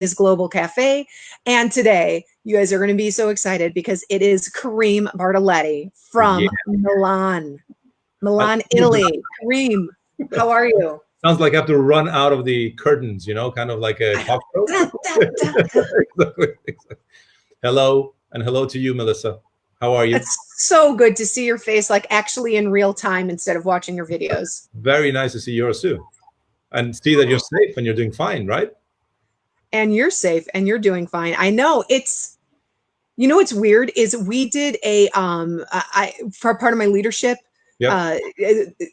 is Global Cafe. And today, you guys are going to be so excited because it is Karim Bartoletti Yeah. from Milan, Italy. Karim, how are you? Sounds like I have to run out of the curtains, kind of like a talk show. Da, da, da. Exactly. Hello, and hello to you, Melissa. How are you? It's so good to see your face, like actually in real time instead of watching your videos. Very nice to see yours too. And see that you're safe and you're doing fine, right? And you're safe and you're doing fine. I know it's, what's weird is we did I for part of my leadership Yep. uh,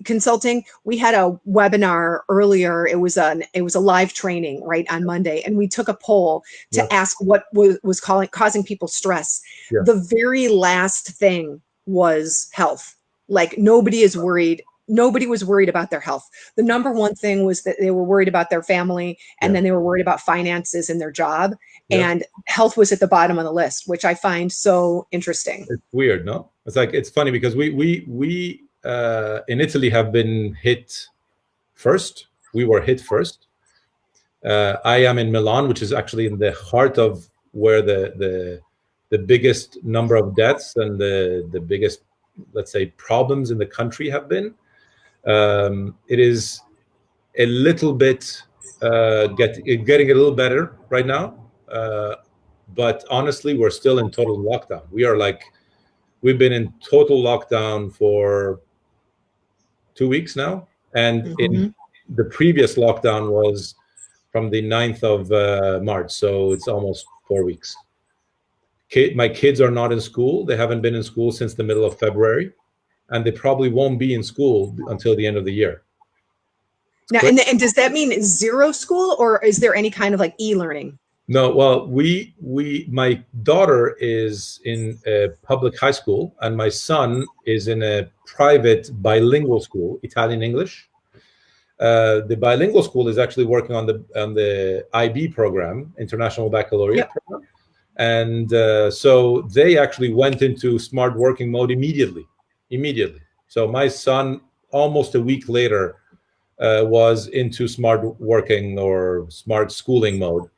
consulting, we had a webinar earlier. It was a live training right on Monday, and we took a poll to Yeah. ask what was causing people stress. Yeah. The very last thing was health. Like nobody was worried about their health. The number one thing was that they were worried about their family, and then they were worried about finances and their job, Yeah. and health was at the bottom of the list, which I find so interesting. It's weird, no? It's funny because we in Italy have been hit first. We were hit first. I am in Milan, which is actually in the heart of where the biggest number of deaths and the biggest, let's say, problems in the country have been. It is a little bit getting a little better right now, but honestly, we're still in total lockdown. We've been in total lockdown for 2 weeks now, and in the previous lockdown was from the 9th of March, so it's almost 4 weeks. My kids are not in school. They haven't been in school since the middle of February, and they probably won't be in school until the end of the year. Now, and does that mean zero school, or is there any kind of like e-learning? No, well, my daughter is in a public high school, and my son is in a private bilingual school, Italian English. The bilingual school is actually working on the IB program, International Baccalaureate program, and so they actually went into smart working mode immediately. So my son, almost a week later, was into smart working or smart schooling mode.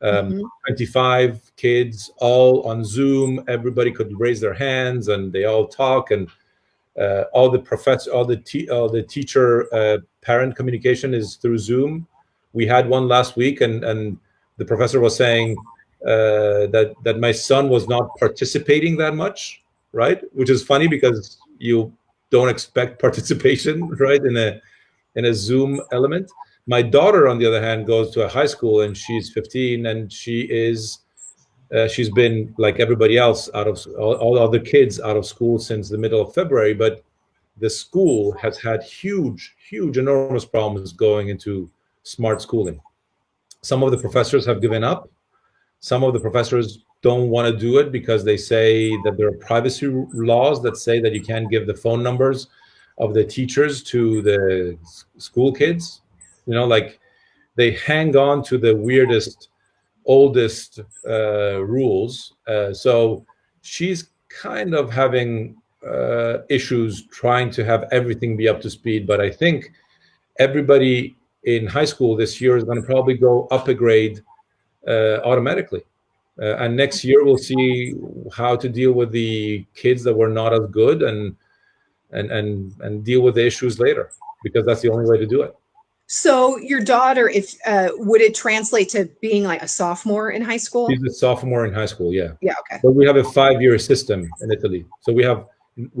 25 kids, all on Zoom. Everybody could raise their hands, and they all talk. And all the teacher parent communication is through Zoom. We had one last week, and the professor was saying that my son was not participating that much, right? Which is funny because you don't expect participation, right, in a Zoom element. My daughter, on the other hand, goes to a high school, and she's 15, and she's been like everybody else all other kids out of school since the middle of February. But the school has had huge, enormous problems going into smart schooling. Some of the professors have given up. Some of the professors don't want to do it because they say that there are privacy laws that say that you can't give the phone numbers of the teachers to the school kids. Like they hang on to the weirdest, oldest rules. So she's kind of having issues trying to have everything be up to speed. But I think everybody in high school this year is going to probably go up a grade automatically. And next year we'll see how to deal with the kids that were not as good and deal with the issues later, because that's the only way to do it. So your daughter, if would it translate to being like a sophomore in high school? She's a sophomore in high school, yeah. Yeah, okay. But we have a 5-year system in Italy. So we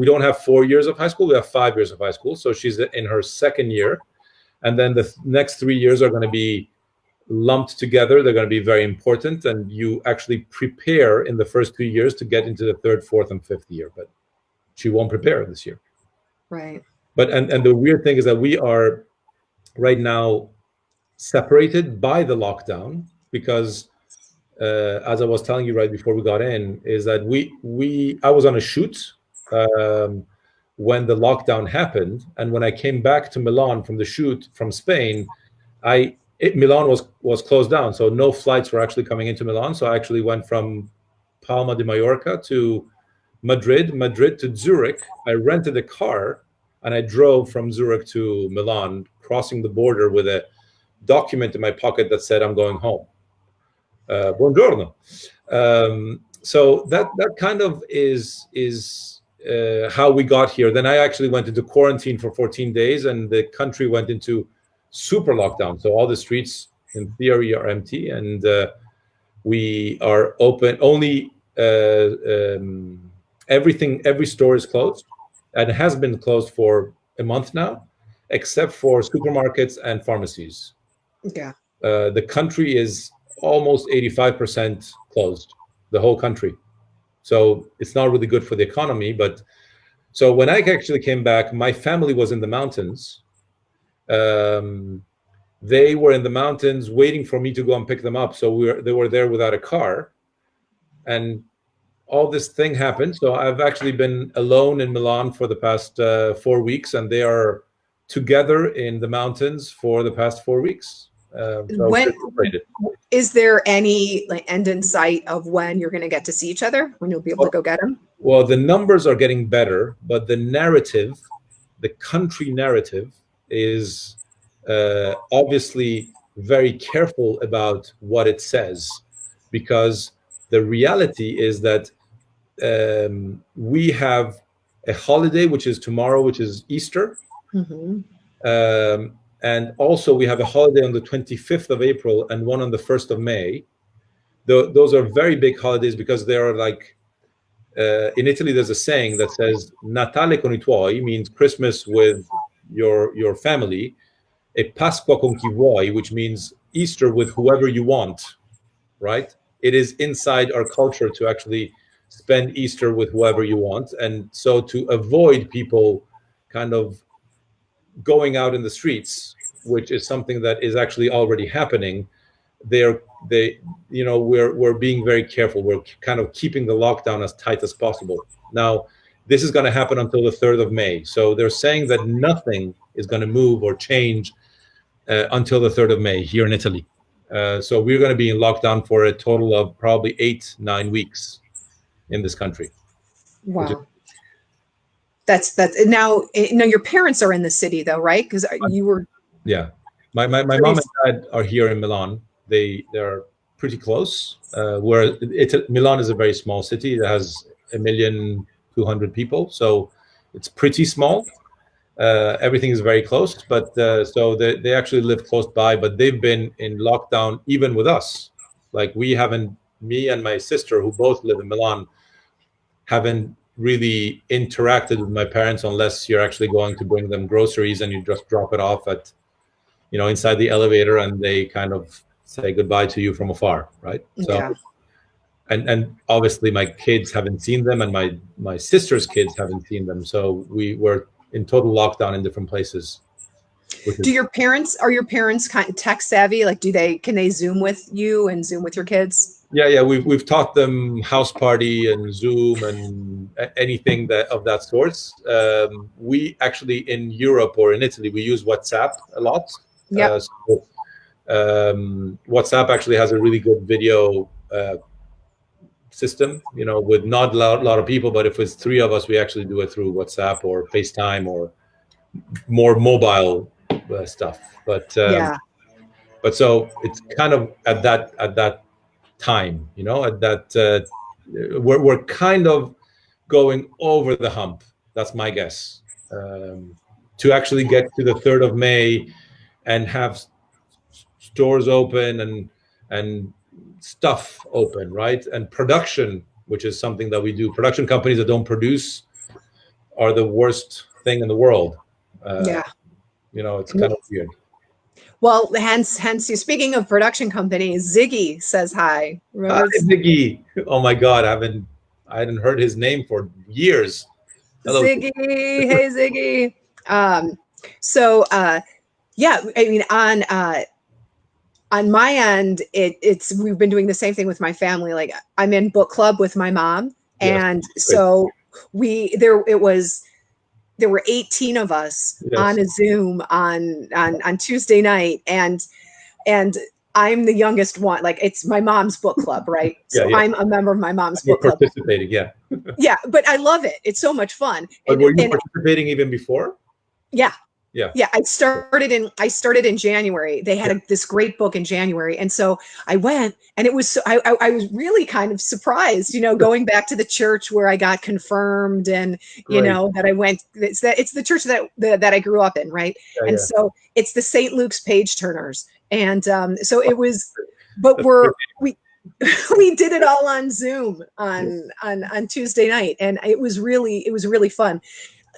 don't have 4 years of high school, we have 5 years of high school. So she's in her second year. And then the next 3 years are going to be lumped together. They're going to be very important. And you actually prepare in the first 2 years to get into the third, fourth, and fifth year. But she won't prepare this year. Right. But and the weird thing is that we are right now separated by the lockdown, because as I was telling you right before we got in, is that I was on a shoot when the lockdown happened, and when I came back to Milan from the shoot from Spain, Milan was closed down, so no flights were actually coming into Milan. So I actually went from Palma de Mallorca to Madrid to Zurich. I rented a car and I drove from Zurich to Milan, crossing the border with a document in my pocket that said I'm going home. Buongiorno. So that kind of is how we got here. Then I actually went into quarantine for 14 days, and the country went into super lockdown. So all the streets, in theory, are empty, and we are open. Only everything, every store is closed, and has been closed for a month now, except for supermarkets and pharmacies. Yeah. The country is almost 85% closed, the whole country. So it's not really good for the economy. But so when I actually came back, my family was in the mountains. They were in the mountains waiting for me to go and pick them up. So they were there without a car. And all this thing happened. So I've actually been alone in Milan for the past 4 weeks, and they are together in the mountains for the past 4 weeks. So is there any like end in sight of when you're going to get to see each other, when you'll be able to go get them? Well, the numbers are getting better, but the narrative, the country narrative, is obviously very careful about what it says, because the reality is that we have a holiday, which is tomorrow, which is Easter. Mm-hmm. And also we have a holiday on the 25th of April and one on the 1st of May. Those are very big holidays because they are like, in Italy, there's a saying that says Natale con I tuoi, means Christmas with your family, e Pasqua con chi vuoi, which means Easter with whoever you want, right? It is inside our culture to actually spend Easter with whoever you want. And so to avoid people kind of going out in the streets, which is something that is actually already happening, we're being very careful. We're kind of keeping the lockdown as tight as possible. Now, this is going to happen until the 3rd of May. So they're saying that nothing is going to move or change until the 3rd of May here in Italy. So we're going to be in lockdown for a total of probably 8-9 weeks in this country. Wow. That's now your parents are in the city though, right? Because you were. Yeah. My mom and dad are here in Milan. They're pretty close. Milan is a very small city. It has 1,200,000 people, so it's pretty small. Everything is very close, but so they actually live close by. But they've been in lockdown even with us. Like me and my sister, who both live in Milan, haven't really interacted with my parents unless you're actually going to bring them groceries and you just drop it off at, inside the elevator, and they kind of say goodbye to you from afar, right? Yeah. So, and obviously my kids haven't seen them, and my sister's kids haven't seen them. So we were in total lockdown in different places. Are your parents kind of tech savvy? Like, can they Zoom with you and Zoom with your kids? Yeah. We've taught them House Party and Zoom and anything of that sort. We actually in Europe or in Italy, we use WhatsApp a lot. Yeah. WhatsApp actually has a really good video system, with not a lot of people, but if it's 3 of us, we actually do it through WhatsApp or FaceTime or more mobile stuff. But so it's kind of at that time, at that we're kind of going over the hump. That's my guess. To actually get to the 3rd of May and have stores open and stuff open, right? And production, which is something that we do. Production companies that don't produce are the worst thing in the world. It's kind of weird. Well, hence you speaking of production companies, Ziggy says hi. Hi, Ziggy. Oh my God, I hadn't heard his name for years. Hello, Ziggy. Hey, Ziggy. I mean, on my end, we've been doing the same thing with my family. Like, I'm in book club with my mom, and so there were 18 of us on a Zoom on Tuesday night, and I'm the youngest one. Like, it's my mom's book club, right? So I'm a member of my mom's book club. Participating, yeah. Yeah, but I love it. It's so much fun. But were you participating even before? Yeah. Yeah. Yeah, I started in January. They had Yeah. this great book in January, and so I went, and it was I was really kind of surprised, going back to the church where I got confirmed, and Great. that I went. It's the church that I grew up in, right? Yeah. And Yeah. so it's the St. Luke's Page Turners, and so it was, but That's we we did it all on Zoom great. on Tuesday night, and it was really fun.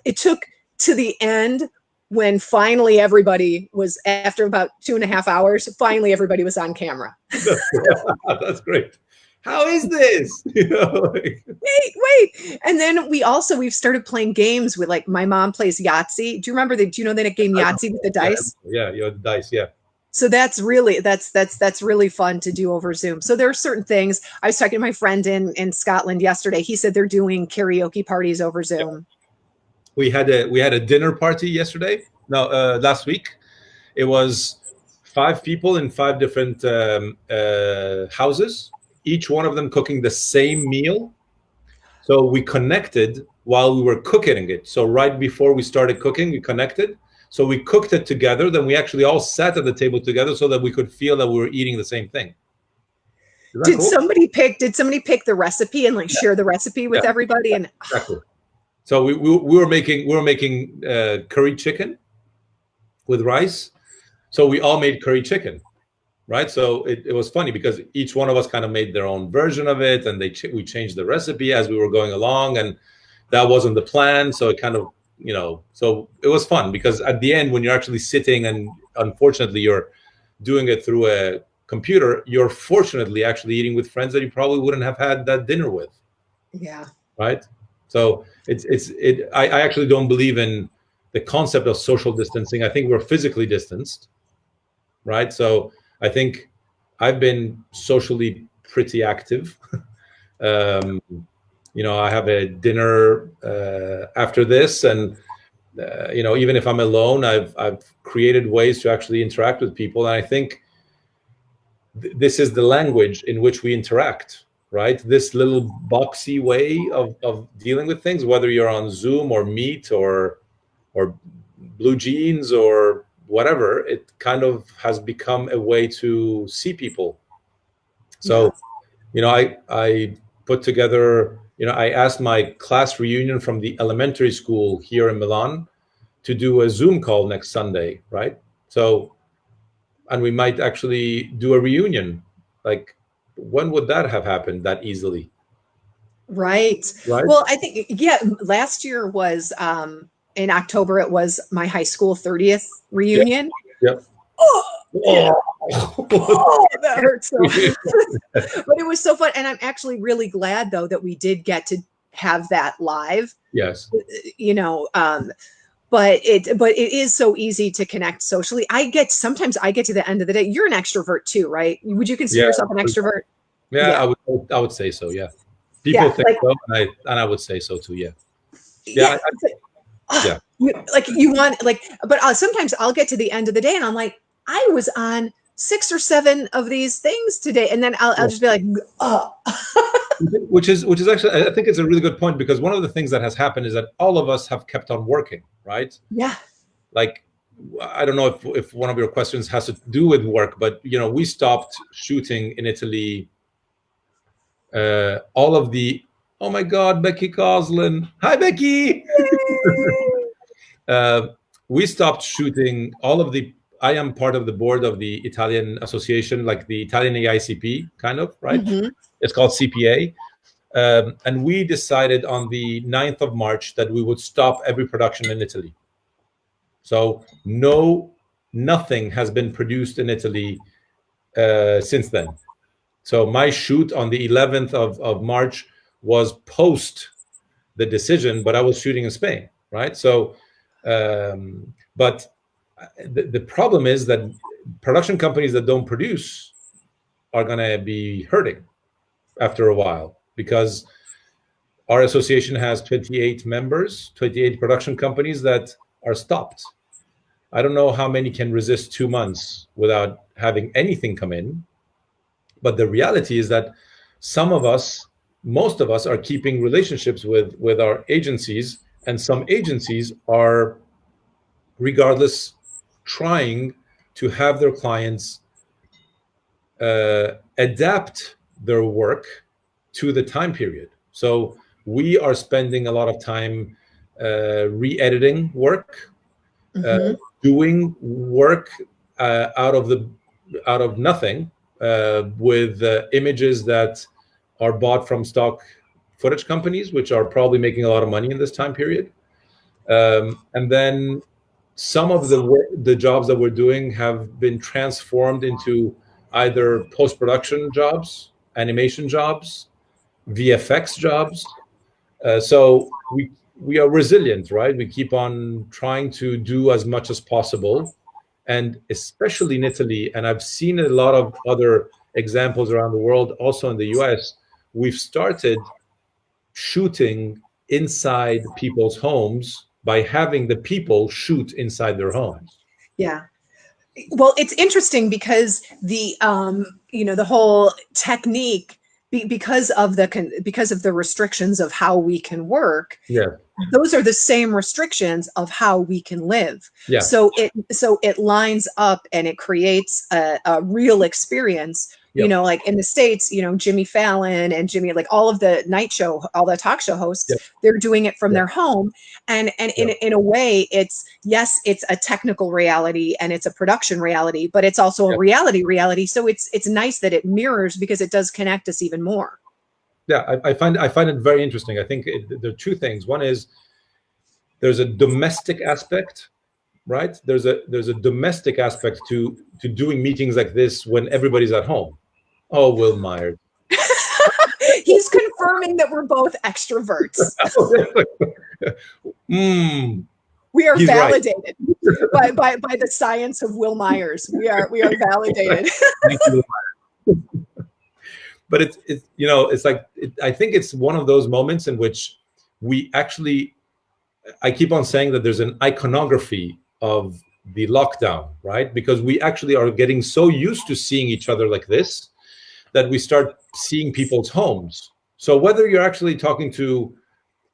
It took to the end when finally everybody was, after about 2.5 hours, finally everybody was on camera. That's, that's great. How is this? Wait. And then we've started playing games with, like, my mom plays Yahtzee. Do you know that game Yahtzee with the Yeah. dice? Yeah. You have dice. Yeah. So that's really fun to do over Zoom. So there are certain things. I was talking to my friend in Scotland yesterday. He said they're doing karaoke parties over Zoom. We had a dinner party yesterday. No, last week. It was 5 people in 5 different houses, each one of them cooking the same meal. So we connected while we were cooking it. So right before we started cooking, we connected. So we cooked it together. Then we actually all sat at the table together so that we could feel that we were eating the same thing. Is that Did cool? somebody pick the recipe and, like, share the recipe Yeah, with everybody? And exactly. So we were making curry chicken with rice. So we all made curry chicken, right? So it was funny because each one of us kind of made their own version of it, and we changed the recipe as we were going along, and that wasn't the plan. So it kind of, so it was fun because at the end, when you're actually sitting, and unfortunately you're doing it through a computer, you're fortunately actually eating with friends that you probably wouldn't have had that dinner with, yeah. right? So I actually don't believe in the concept of social distancing. I think we're physically distanced, right? So I think I've been socially pretty active. um, I have a dinner after this, and even if I'm alone, I've created ways to actually interact with people, and I think this is the language in which we interact, right? This little boxy way of dealing with things, whether you're on Zoom or Meet or Blue Jeans or whatever, it kind of has become a way to see people. Yeah. So, I put together, I asked my class reunion from the elementary school here in Milan to do a Zoom call next Sunday, right? So, and we might actually do a reunion. Like, when would that have happened that easily? Right. Right? Well, I think, yeah, last year was, in October, it was my high school 30th Yeah. reunion. Yep. Oh, yeah. Oh. Oh, that hurts so. But it was so fun. And I'm actually really glad, though, that we did get to have that live, Yes. you know, but it is so easy to connect socially. Sometimes I get to the end of the day. You're an extrovert too, right? Would you consider Yeah. yourself an extrovert? Yeah. Yeah. I would say so. Yeah. People Yeah. think Like, so, and I would say so too. Yeah. Yeah. yeah. It's like, Yeah. you want, like, but sometimes I'll get to the end of the day and I'm like, I was on 6 or 7 of these things today. And then I'll just be like, oh. Which is actually, I think it's a really good point, because one of the things that has happened is that all of us have kept on working, right? Yeah. Like, I don't know if one of your questions has to do with work, but we stopped shooting in Italy. All of the Oh my God, Becky Coslin. Hi, Becky. uh, we stopped shooting all of the. I am part of the board of the Italian association, like the Italian AICP, kind of, right? Mm-hmm. It's called CPA. And we decided on the 9th of March that we would stop every production in Italy. So nothing has been produced in Italy since then. So my shoot on the 11th of March was post the decision, but I was shooting in Spain, right? So, but the problem is that production companies that don't produce are going to be hurting after a while, because our association has 28 members, 28 production companies that are stopped. I don't know how many can resist 2 months without having anything come in. But the reality is that most of us are keeping relationships with our agencies, and some agencies are regardless, trying to have their clients adapt their work to the time period. So we are spending a lot of time re-editing work, Mm-hmm. doing work out of nothing, with images that are bought from stock footage companies, which are probably making a lot of money in this time period. And then some of the jobs that we're doing have been transformed into either post-production jobs, animation jobs, VFX jobs. So we are resilient, right? We keep on trying to do as much as possible, and especially in Italy, and I've seen a lot of other examples around the world, also in the US. We've started shooting inside people's homes by having the people shoot inside their homes. Yeah. Well, it's interesting because the whole technique, because of the restrictions of how we can work, Yeah, those are the same restrictions of how we can live. yeah, So it lines up and it creates a real experience. yep, Like in the States, Jimmy Fallon and Jimmy, like all of the night show, all the talk show hosts, yep, they're doing it from yep, their home. And in, yep, in a way, it's a technical reality and it's a production reality, but it's also a yep. reality. So it's nice that it mirrors, because it does connect us even more. Yeah, I find it very interesting. I think there are two things. One is there's a domestic aspect, right? There's a domestic aspect to doing meetings like this when everybody's at home. Oh, Will Myers. He's confirming that we're both extroverts. mm, We are he's right. validated by the science of Will Myers. We are validated. Thank you. But it's like I think it's one of those moments in which we actually, I keep on saying that there's an iconography of the lockdown, right? Because we actually are getting so used to seeing each other like this that we start seeing people's homes. So whether you're actually talking to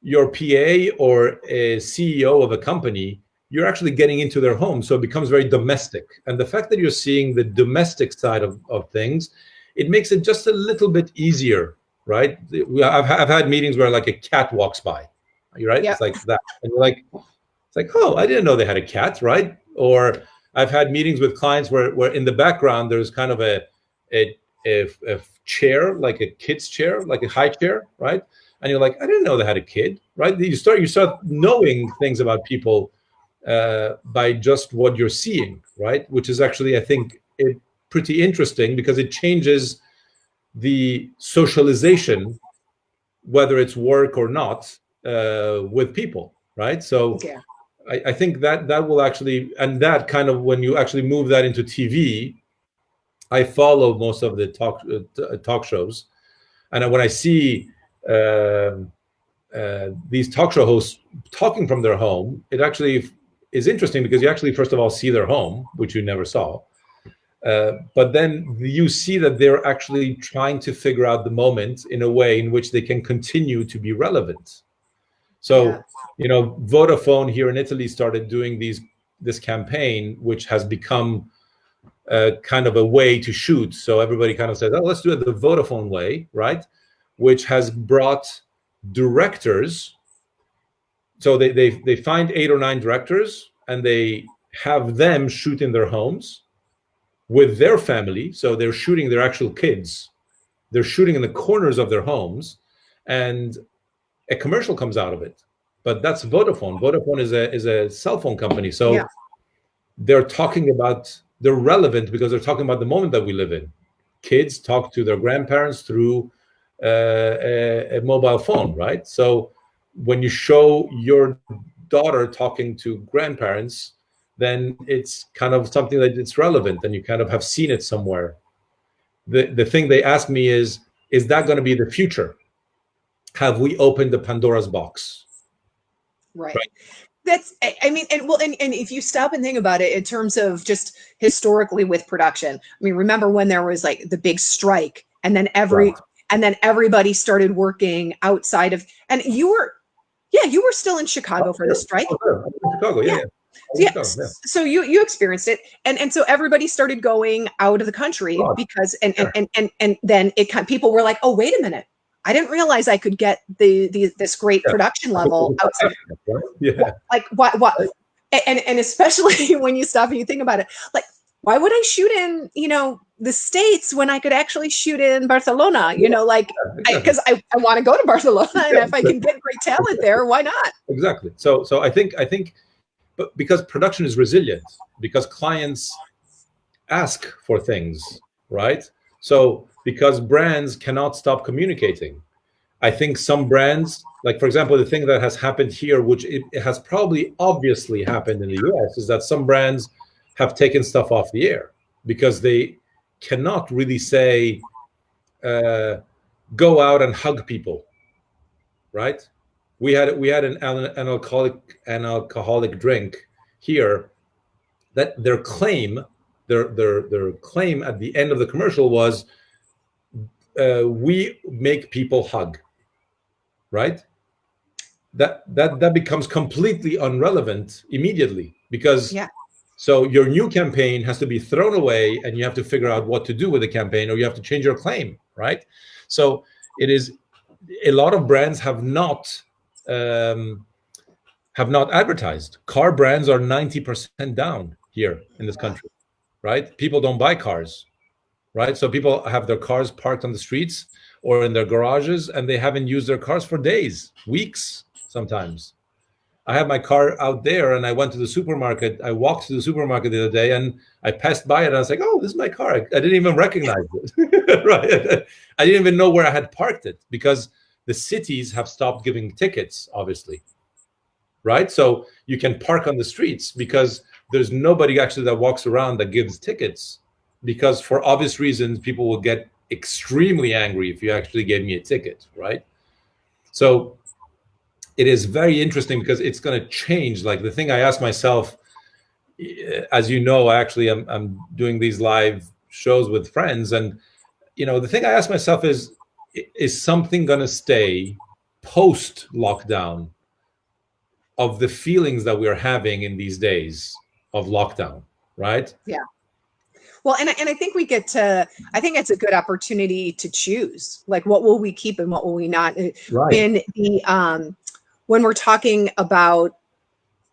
your PA or a CEO of a company, you're actually getting into their home. So it becomes very domestic. And the fact that you're seeing the domestic side of things, it makes it just a little bit easier, right? I've had meetings where like a cat walks by, right? Yep. It's like that. And you're like, it's like, oh, I didn't know they had a cat, right? Or I've had meetings with clients where in the background there's kind of a chair, like a kid's chair, like a high chair, right? And you're like, I didn't know they had a kid, right? You start knowing things about people by just what you're seeing, right? Which is actually, I think, pretty interesting because it changes the socialization, whether it's work or not, with people, right? So Yeah. I think that will actually, and that kind of, when you actually move that into TV, I follow most of the talk shows, and when I see these talk show hosts talking from their home, it actually is interesting because you actually, first of all, see their home, which you never saw. But then you see that they're actually trying to figure out the moment in a way in which they can continue to be relevant. Yeah. So, Vodafone here in Italy started doing this campaign, which has become kind of a way to shoot. So everybody kind of says, oh, let's do it the Vodafone way, right? Which has brought directors. So they find 8 or 9 directors and they have them shoot in their homes with their family. So they're shooting their actual kids. They're shooting in the corners of their homes, and a commercial comes out of it. But that's Vodafone. Vodafone is a cell phone company. So Yeah. they're relevant because they're talking about the moment that we live in. Kids talk to their grandparents through a mobile phone, right? So when you show your daughter talking to grandparents, then it's kind of something that it's relevant and you kind of have seen it somewhere. The thing they ask me is that going to be the future? Have we opened the Pandora's box? Right. Right? That's, I mean, and if you stop and think about it in terms of just historically with production, I mean, remember when there was like the big strike, and then Right. everybody started working outside of, and you were still in Chicago for the strike. Oh, sure. I'm in Chicago. Yeah, Yeah. yeah. Yeah. Yeah. So you experienced it, and so everybody started going out of the country God, because sure. and then people were like, oh, wait a minute, I didn't realize I could get this great Yeah. production level outside. Right? Yeah. Like what and especially when you stop and you think about it, like, why would I shoot in, the States when I could actually shoot in Barcelona, like, Exactly. because I want to go to Barcelona, and if I Yeah, can get great talent there, why not? exactly. So I think, but because production is resilient, because clients ask for things, right? So because brands cannot stop communicating, I think some brands, like for example, the thing that has happened here, which it has probably obviously happened in the US, is that some brands have taken stuff off the air because they cannot really say, uh, go out and hug people, right? We had an alcoholic drink here that their claim at the end of the commercial was, we make people hug, right? That becomes completely irrelevant immediately, because Yeah. so your new campaign has to be thrown away and you have to figure out what to do with the campaign, or you have to change your claim, right? So it is, a lot of brands um, have not advertised. Car brands are 90% down here in this Yeah. country, right? People don't buy cars, right? So people have their cars parked on the streets or in their garages, and they haven't used their cars for days, weeks, sometimes. I had my car out there, and I went to the supermarket. I walked to the supermarket the other day, and I passed by it, and I was like, "Oh, this is my car." I didn't even recognize it. Right? I didn't even know where I had parked it, because the cities have stopped giving tickets, obviously, right? So you can park on the streets because there's nobody actually that walks around that gives tickets, because for obvious reasons, people will get extremely angry if you actually gave me a ticket, right? So it is very interesting because it's going to change. Like the thing I ask myself, as you know, actually, I'm doing these live shows with friends, and the thing I ask myself is something going to stay post lockdown of the feelings that we're having in these days of lockdown, right? Yeah. Well, and I think we get to, I think it's a good opportunity to choose, like, what will we keep and what will we not. Right. In the when we're talking about,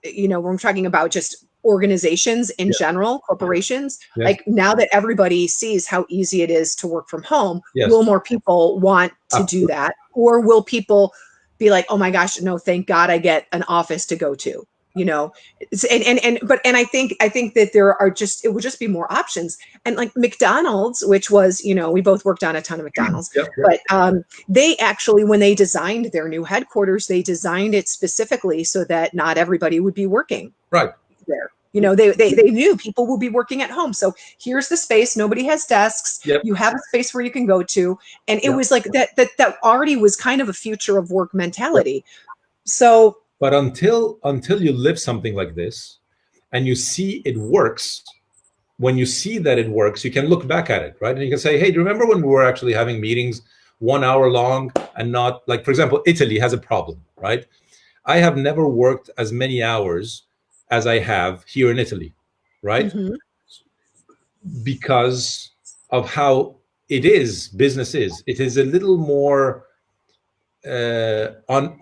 when we're talking about just organizations in Yeah. general, corporations, Yes. like, now that everybody sees how easy it is to work from home, Yes. will more people want to do Absolutely. that, or will people be like, oh my gosh, no, thank God I get an office to go to, and I think that there are just, it would just be more options. And like McDonald's, which was, we both worked on a ton of McDonald's, Yep. Yep. but they actually, when they designed their new headquarters, they designed it specifically so that not everybody would be working Right. there. They knew people will be working at home. So here's the space. Nobody has desks. Yep. You have a space where you can go to. And it Yep. was like that already was kind of a future of work Yep. mentality. So But until you live something like this and you see it works, when you see that it works, you can look back at it, right? And you can say, hey, do you remember when we were actually having meetings 1 hour long, and not, like, for example, Italy has a problem, right? I have never worked as many hours as I have here in Italy, right? mhm, Because of how business is. It is a little more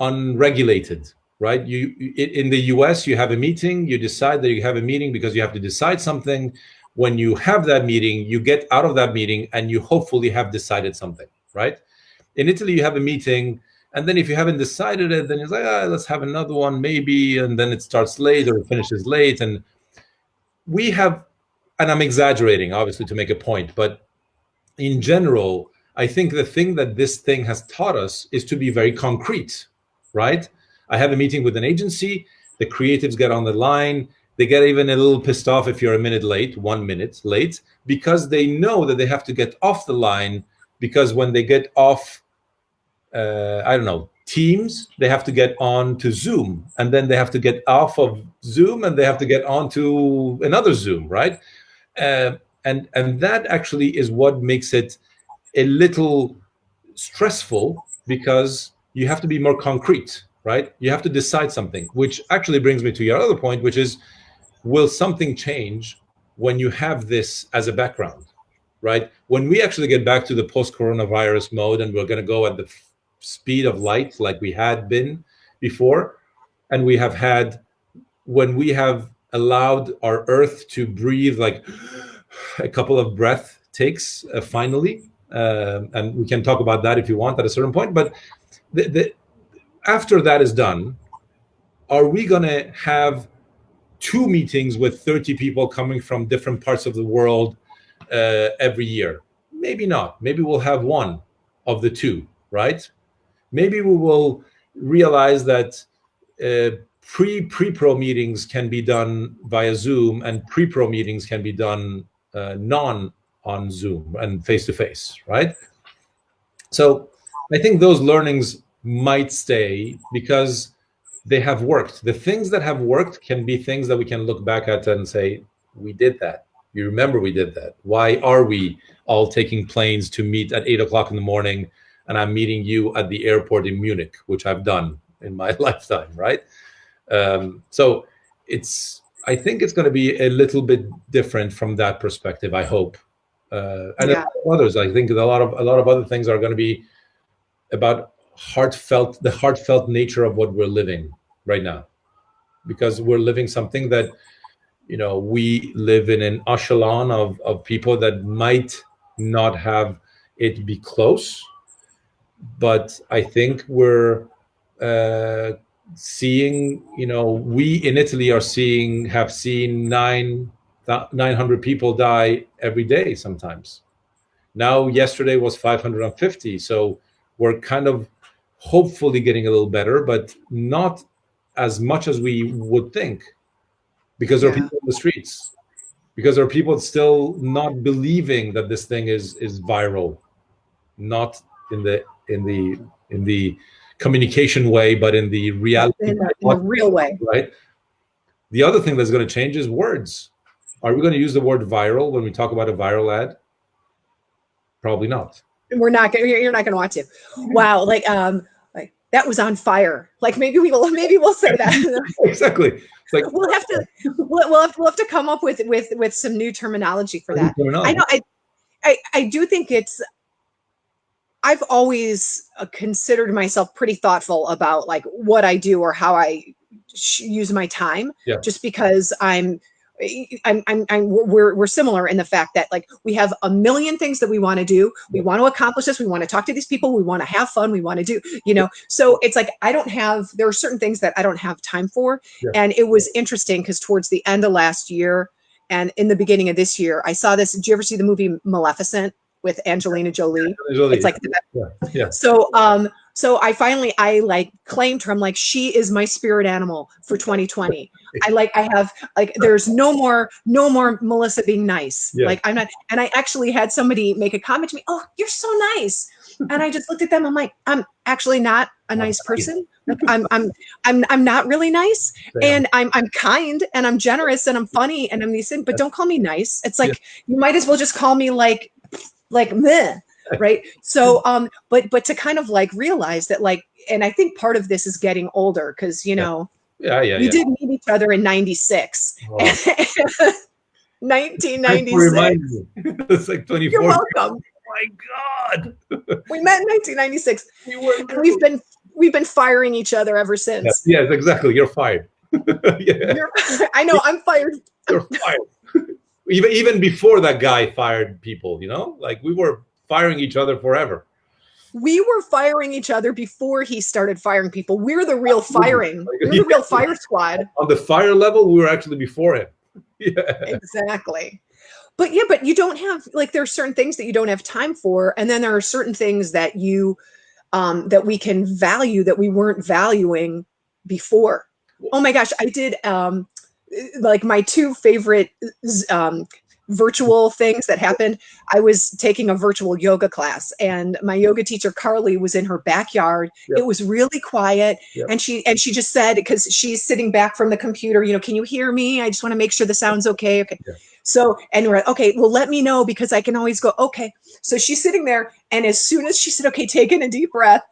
unregulated, right? In the US, you have a meeting, you decide that you have a meeting because you have to decide something. When you have that meeting, you get out of that meeting and you hopefully have decided something, right? In Italy, you have a meeting, and then if you haven't decided it, then it's like, let's have another one maybe, and then it starts late or it finishes late. And we have, and I'm exaggerating obviously to make a point, but in general, I think the thing that this thing has taught us is to be very concrete, right? I have a meeting with an agency, the creatives get on the line, they get even a little pissed off if you're a minute late, 1 minute late, because they know that they have to get off the line, because when they get off, I don't know, Teams, they have to get on to Zoom, and then they have to get off of Zoom and they have to get on to another Zoom, right? And that actually is what makes it a little stressful, because you have to be more concrete, right? You have to decide something, which actually brings me to your other point, which is will something change when you have this as a background, right? When we actually get back to the post-coronavirus mode and we're going to go at the speed of light like we had been before, and we have had, when we have allowed our earth to breathe like a couple of breath takes finally, and we can talk about that if you want at a certain point, but after that is done, are we going to have 2 meetings with 30 people coming from different parts of the world every year? Maybe not. Maybe we'll have 1 of the 2, right? Maybe we will realize that pre-pro meetings can be done via Zoom, and pre-pro meetings can be done non on Zoom and face-to-face, right? So I think those learnings might stay because they have worked. The things that have worked can be things that we can look back at and say, we did that. You remember we did that. Why are we all taking planes to meet at 8 o'clock in the morning, and I'm meeting you at the airport in Munich, which I've done in my lifetime, right? So I think it's going to be a little bit different from that perspective, I hope. And Yeah. others, I think a lot of other things are going to be about the heartfelt nature of what we're living right now, because we're living something that, we live in an echelon of people that might not have it be close, but I think we're seeing, we in Italy have seen 900 people die every day sometimes. Now, yesterday was 550. So we're kind of hopefully getting a little better, but not as much as we would think, because there are people in the streets, because there are people still not believing that this thing is viral, not in the communication way, but in the reality, in the real way, right? The other thing that's going to change is words. Are we going to use the word viral when we talk about a viral ad? Probably not. We're not going. You're not going to want to. Wow, like that was on fire. Like maybe we'll say that. Exactly. It's like we'll have to come up with some new terminology for that. I know. I do think I've always considered myself pretty thoughtful about like what I do or how I use my time, just because we're similar in the fact that like we have a million things that we want to do. We want to accomplish this. We want to talk to these people. We want to have fun. We want to do, so it's like, there are certain things that I don't have time for. And it was interesting because towards the end of last year and in the beginning of this year, I saw this. Did you ever see the movie Maleficent with Angelina Jolie? It's like, so I like claimed her. I'm like, she is my spirit animal for 2020. There's no more Melissa being nice. Like I'm not, and I actually had somebody make a comment to me, "Oh, you're so nice." And I just looked at them. I'm like, I'm actually not a nice person. Like, I'm not really nice. And I'm kind and I'm generous and I'm funny and I'm these things, but don't call me nice. It's like, you might as well just call me like meh. Right. So, but to kind of like realize that, like, and I think part of this is getting older because, we did meet each other in 96. Wow. 1996. It's like 24. You're welcome. Oh my God. We met in 1996. And we've been firing each other ever since. Yes, exactly. You're fired. I know, I'm fired. You're fired. Even before that guy fired people, like we were firing each other forever. We were firing each other before he started firing people. We're the real firing. We're the real fire squad. On the fire level, we were actually before him. Exactly. But you don't have, like, there are certain things that you don't have time for. And then there are certain things that that we can value that we weren't valuing before. Oh my gosh. I did, like my 2 favorite, virtual things that happened. I was taking a virtual yoga class and my yoga teacher, Carly, was in her backyard. It was really quiet. And she just said, because she's sitting back from the computer, can you hear me? I just want to make sure the sound's okay. Okay. So, and we're like, okay, well, let me know because I can always go, okay. So she's sitting there. And as soon as she said, okay, taking a deep breath,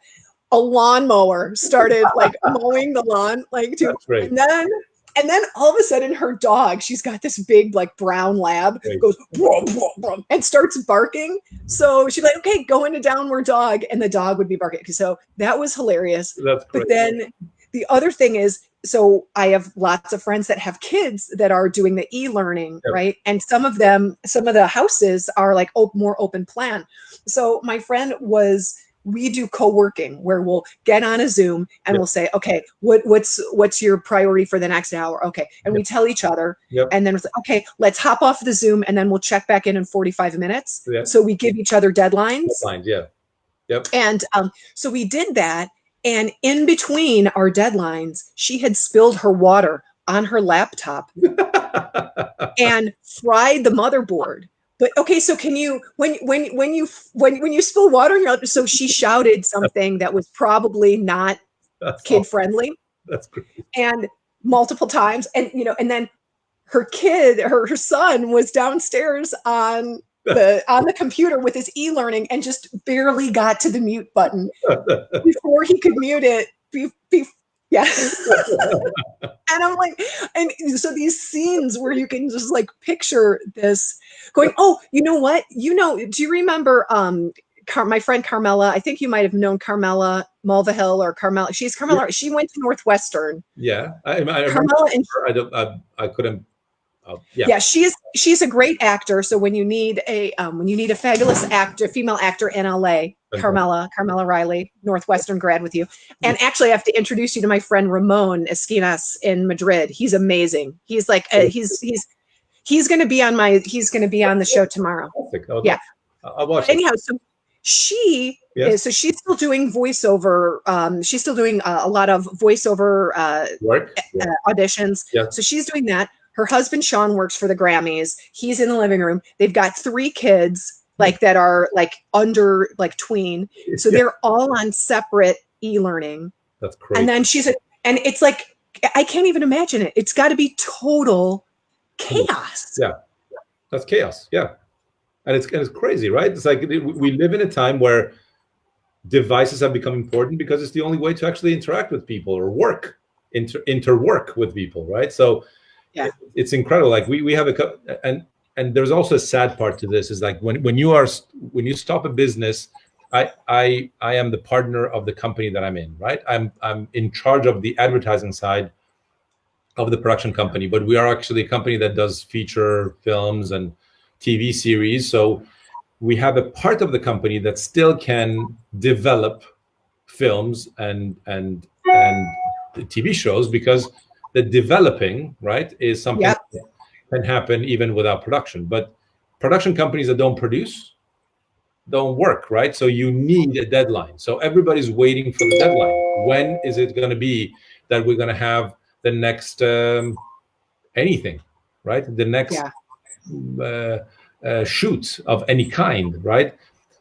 a lawnmower started like mowing the lawn, like, and And then all of a sudden her dog, she's got this big like brown lab, Right. goes brum, brum, brum, and starts barking. So she's like, okay, go into downward dog. And the dog would be barking. So that was hilarious. That's But great. then the other thing is, so I have lots of friends that have kids that are doing the e-learning, Yep. right? And some of the houses are like more open plan. So my friend we do co-working where we'll get on a Zoom and Yep. we'll say, okay, what's your priority for the next hour? Okay. And we tell each other, Yep. and then it's like, okay, let's hop off the Zoom and then we'll check back in 45 minutes. Yep. So we give each other deadlines. Yeah. Yep. And so we did that. And in between our deadlines, she had spilled her water on her laptop and fried the motherboard. But okay, so can you when you spill water on your laptop? So she shouted something that was probably not kid friendly. That's great. And multiple times, and and then her son was downstairs on the computer with his e-learning and just barely got to the mute button before he could mute it. Yeah. And I'm like, and so these scenes where you can just like picture this going, oh, you know what? Do you remember my friend Carmela? I think you might have known Carmela Mulvihill or Carmela. She's Carmela. Yeah. She went to Northwestern. Yeah. I Carmela I couldn't. Yeah, she's a great actor. So when you need a fabulous actor, female actor in LA, Carmela Riley, Northwestern grad with you. And actually I have to introduce you to my friend Ramon Esquinas in Madrid. He's amazing. He's like he's going to be on the show tomorrow. Yeah. I'll watch anyhow, so she is, so she's still doing voiceover. She's still doing a lot of voiceover work auditions. Yeah. So she's doing that. Her husband, Sean, works for the Grammys. He's in the living room. They've got 3 kids that are under tween. So they're all on separate e-learning. That's crazy. And then and it's like, I can't even imagine it. It's got to be total chaos. Yeah. That's chaos. Yeah. And it's crazy, right? It's like we live in a time where devices have become important because it's the only way to actually interact with people or work, interwork with people, right? So yeah, it's incredible. Like we have and there's also a sad part to this is like when you stop a business, I am the partner of the company that I'm in, right? I'm in charge of the advertising side of the production company, but we are actually a company that does feature films and TV series. So we have a part of the company that still can develop films and TV shows because the developing, right, is something that can happen even without production. But production companies that don't produce don't work, right? So you need a deadline. So everybody's waiting for the deadline. When is it going to be that we're going to have the next anything, right? The next shoot of any kind, right?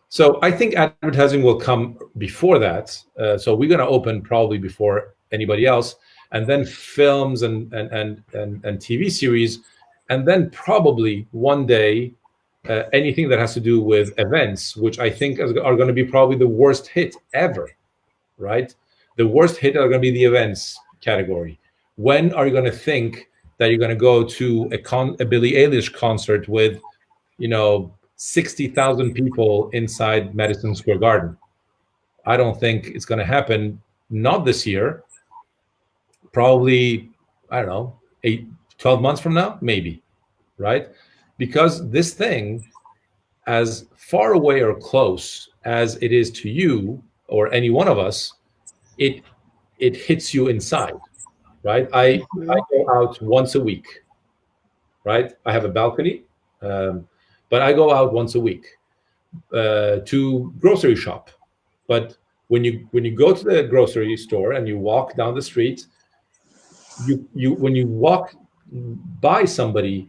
So I think advertising will come before that. So we're going to open probably before anybody else. And then films and TV series, and then probably one day anything that has to do with events, which I think are going to be probably the worst hit ever, right? The worst hit are going to be the events category. When are you going to think that you're going to go to a Billie Eilish concert with, 60,000 people inside Madison Square Garden? I don't think it's going to happen. Not this year. Probably, I don't know, 12 months from now, maybe, right? Because this thing, as far away or close as it is to you or any one of us, it hits you inside, right? I go out once a week, right? I have a balcony, but I go out once a week to grocery shop. But when you go to the grocery store and you walk down the street, when you walk by somebody,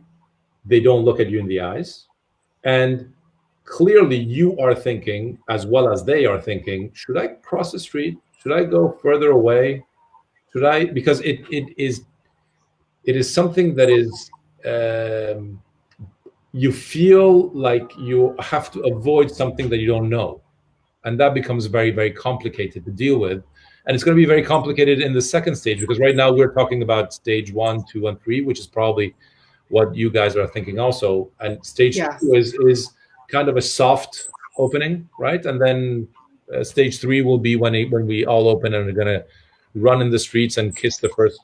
they don't look at you in the eyes, and clearly you are thinking, as well as they are thinking, should I cross the street? Should I go further away? Should I? Because it is something that is you feel like you have to avoid something that you don't know, and that becomes very, very complicated to deal with. And it's going to be very complicated in the second stage, because right now we're talking about stage 1, 2, and 3, which is probably what you guys are thinking also. And stage 2 is kind of a soft opening, right? And then stage 3 will be when we all open and we're going to run in the streets and kiss the first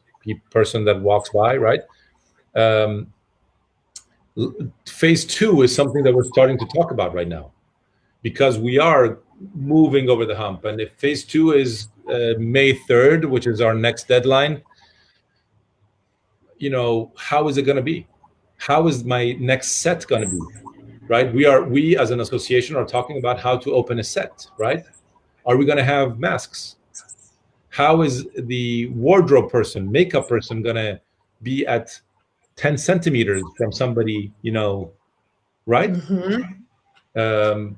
person that walks by, right? Phase 2 is something that we're starting to talk about right now, because we are moving over the hump. And if phase 2 is May 3rd, which is our next deadline, how is it going to be? How is my next set going to be? Right? We as an association are talking about how to open a set, right? Are we going to have masks? How is the wardrobe person, makeup person going to be at 10 centimeters from somebody, right? Mm-hmm.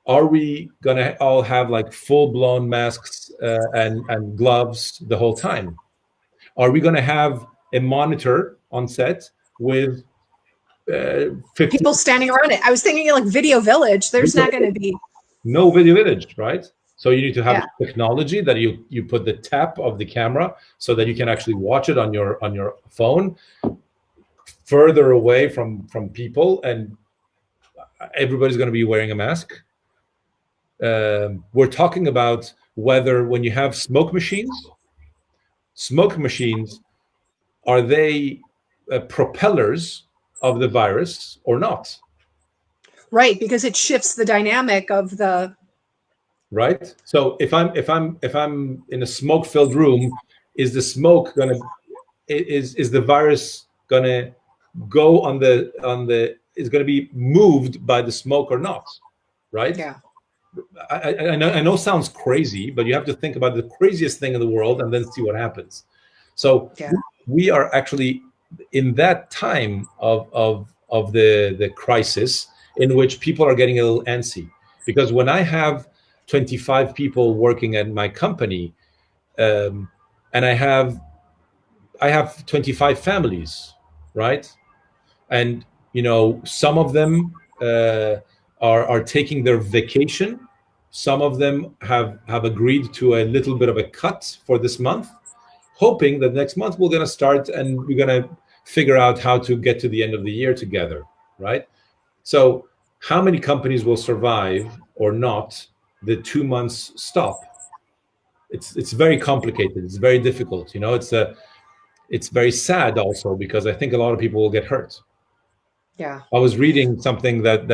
Are we going to all have like full-blown masks and gloves the whole time? Are we going to have a monitor on set with 50 people standing around it? I was thinking like Video Village. There's not going to be no video village, right? So you need to have technology that you put the tap of the camera so that you can actually watch it on your phone, further away from people, and everybody's going to be wearing a mask. We're talking about whether, when you have smoke machines, are they propellers of the virus or not? Right, because it shifts the dynamic of the. Right. So if I'm in a smoke-filled room, is the smoke gonna is the virus gonna go on the is gonna be moved by the smoke or not? Right. Yeah. I know sounds crazy, but you have to think about the craziest thing in the world and then see what happens. So we are actually in that time of the crisis in which people are getting a little antsy, because when I have 25 people working at my company, and I have 25 families, right? And some of them are taking their vacation. Some of them have agreed to a little bit of a cut for this month, hoping that next month we're going to start and we're going to figure out how to get to the end of the year together, right? So how many companies will survive or not the 2 months stop? It's very complicated. It's very difficult. It's very sad also, because I think a lot of people will get hurt. Yeah. I was reading something that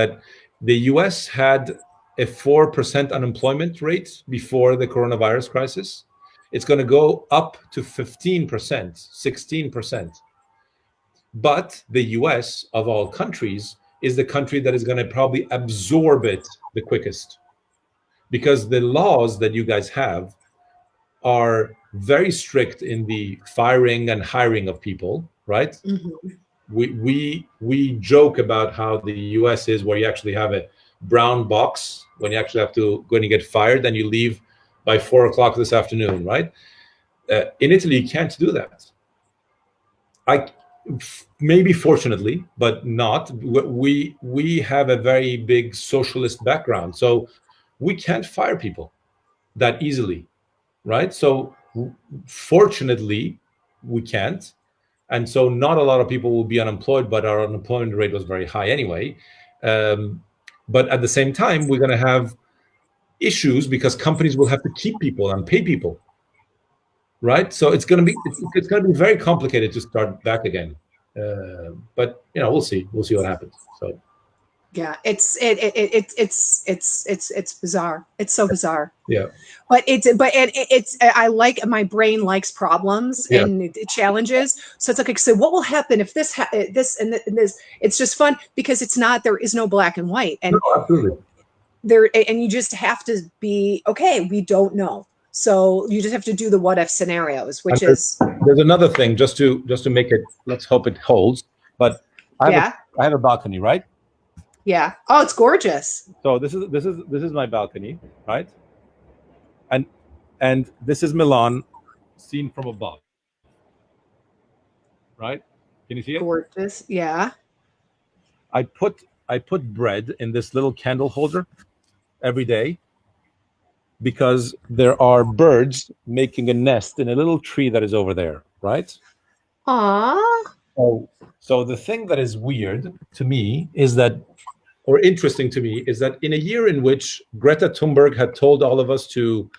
the US had a 4% unemployment rate before the coronavirus crisis. It's going to go up to 15%, 16%. But the US, of all countries, is the country that is going to probably absorb it the quickest, because the laws that you guys have are very strict in the firing and hiring of people, right? Mm-hmm. We joke about how the US is, where you actually have a brown box when you actually have to, when you get fired, then you leave by 4:00 this afternoon, right? In Italy, you can't do that. Maybe fortunately, but not. We have a very big socialist background, so we can't fire people that easily, right? So fortunately, we can't. And so not a lot of people will be unemployed, but our unemployment rate was very high anyway. But at the same time, we're going to have issues because companies will have to keep people and pay people, right? So it's going to be very complicated to start back again. But we'll see what happens. So yeah, it's bizarre. It's so bizarre. Yeah. But it's I like, my brain likes problems and challenges. So it's like, so what will happen if this and this? It's just fun because there is no black and white, and no, absolutely. And you just have to be okay. We don't know, so you just have to do the what if scenarios, which there's another thing, just to make it. Let's hope it holds. But I have a balcony, right? Yeah. Oh, it's gorgeous. So this is my balcony, right? And this is Milan, seen from above, right? Can you see it? Gorgeous. Yeah. I put bread in this little candle holder every day, because there are birds making a nest in a little tree that is over there, right? Aw. So the thing that is weird to me is that, or interesting to me, is that in a year in which Greta Thunberg had told all of us to,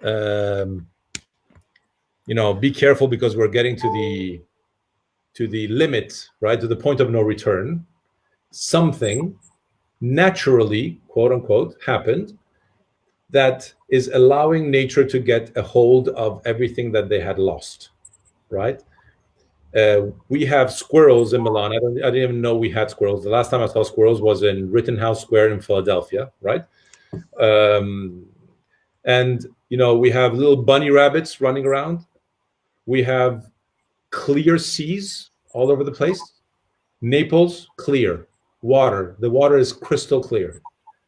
um, be careful because we're getting to the limit, right, to the point of no return, something naturally, quote unquote, happened that is allowing nature to get a hold of everything that they had lost, right? We have squirrels in Milan. I didn't even know we had squirrels. The last time I saw squirrels was in Rittenhouse Square in Philadelphia, right? Um, and we have little bunny rabbits running around. We have clear seas all over the place. Naples, clear water. The water is crystal clear.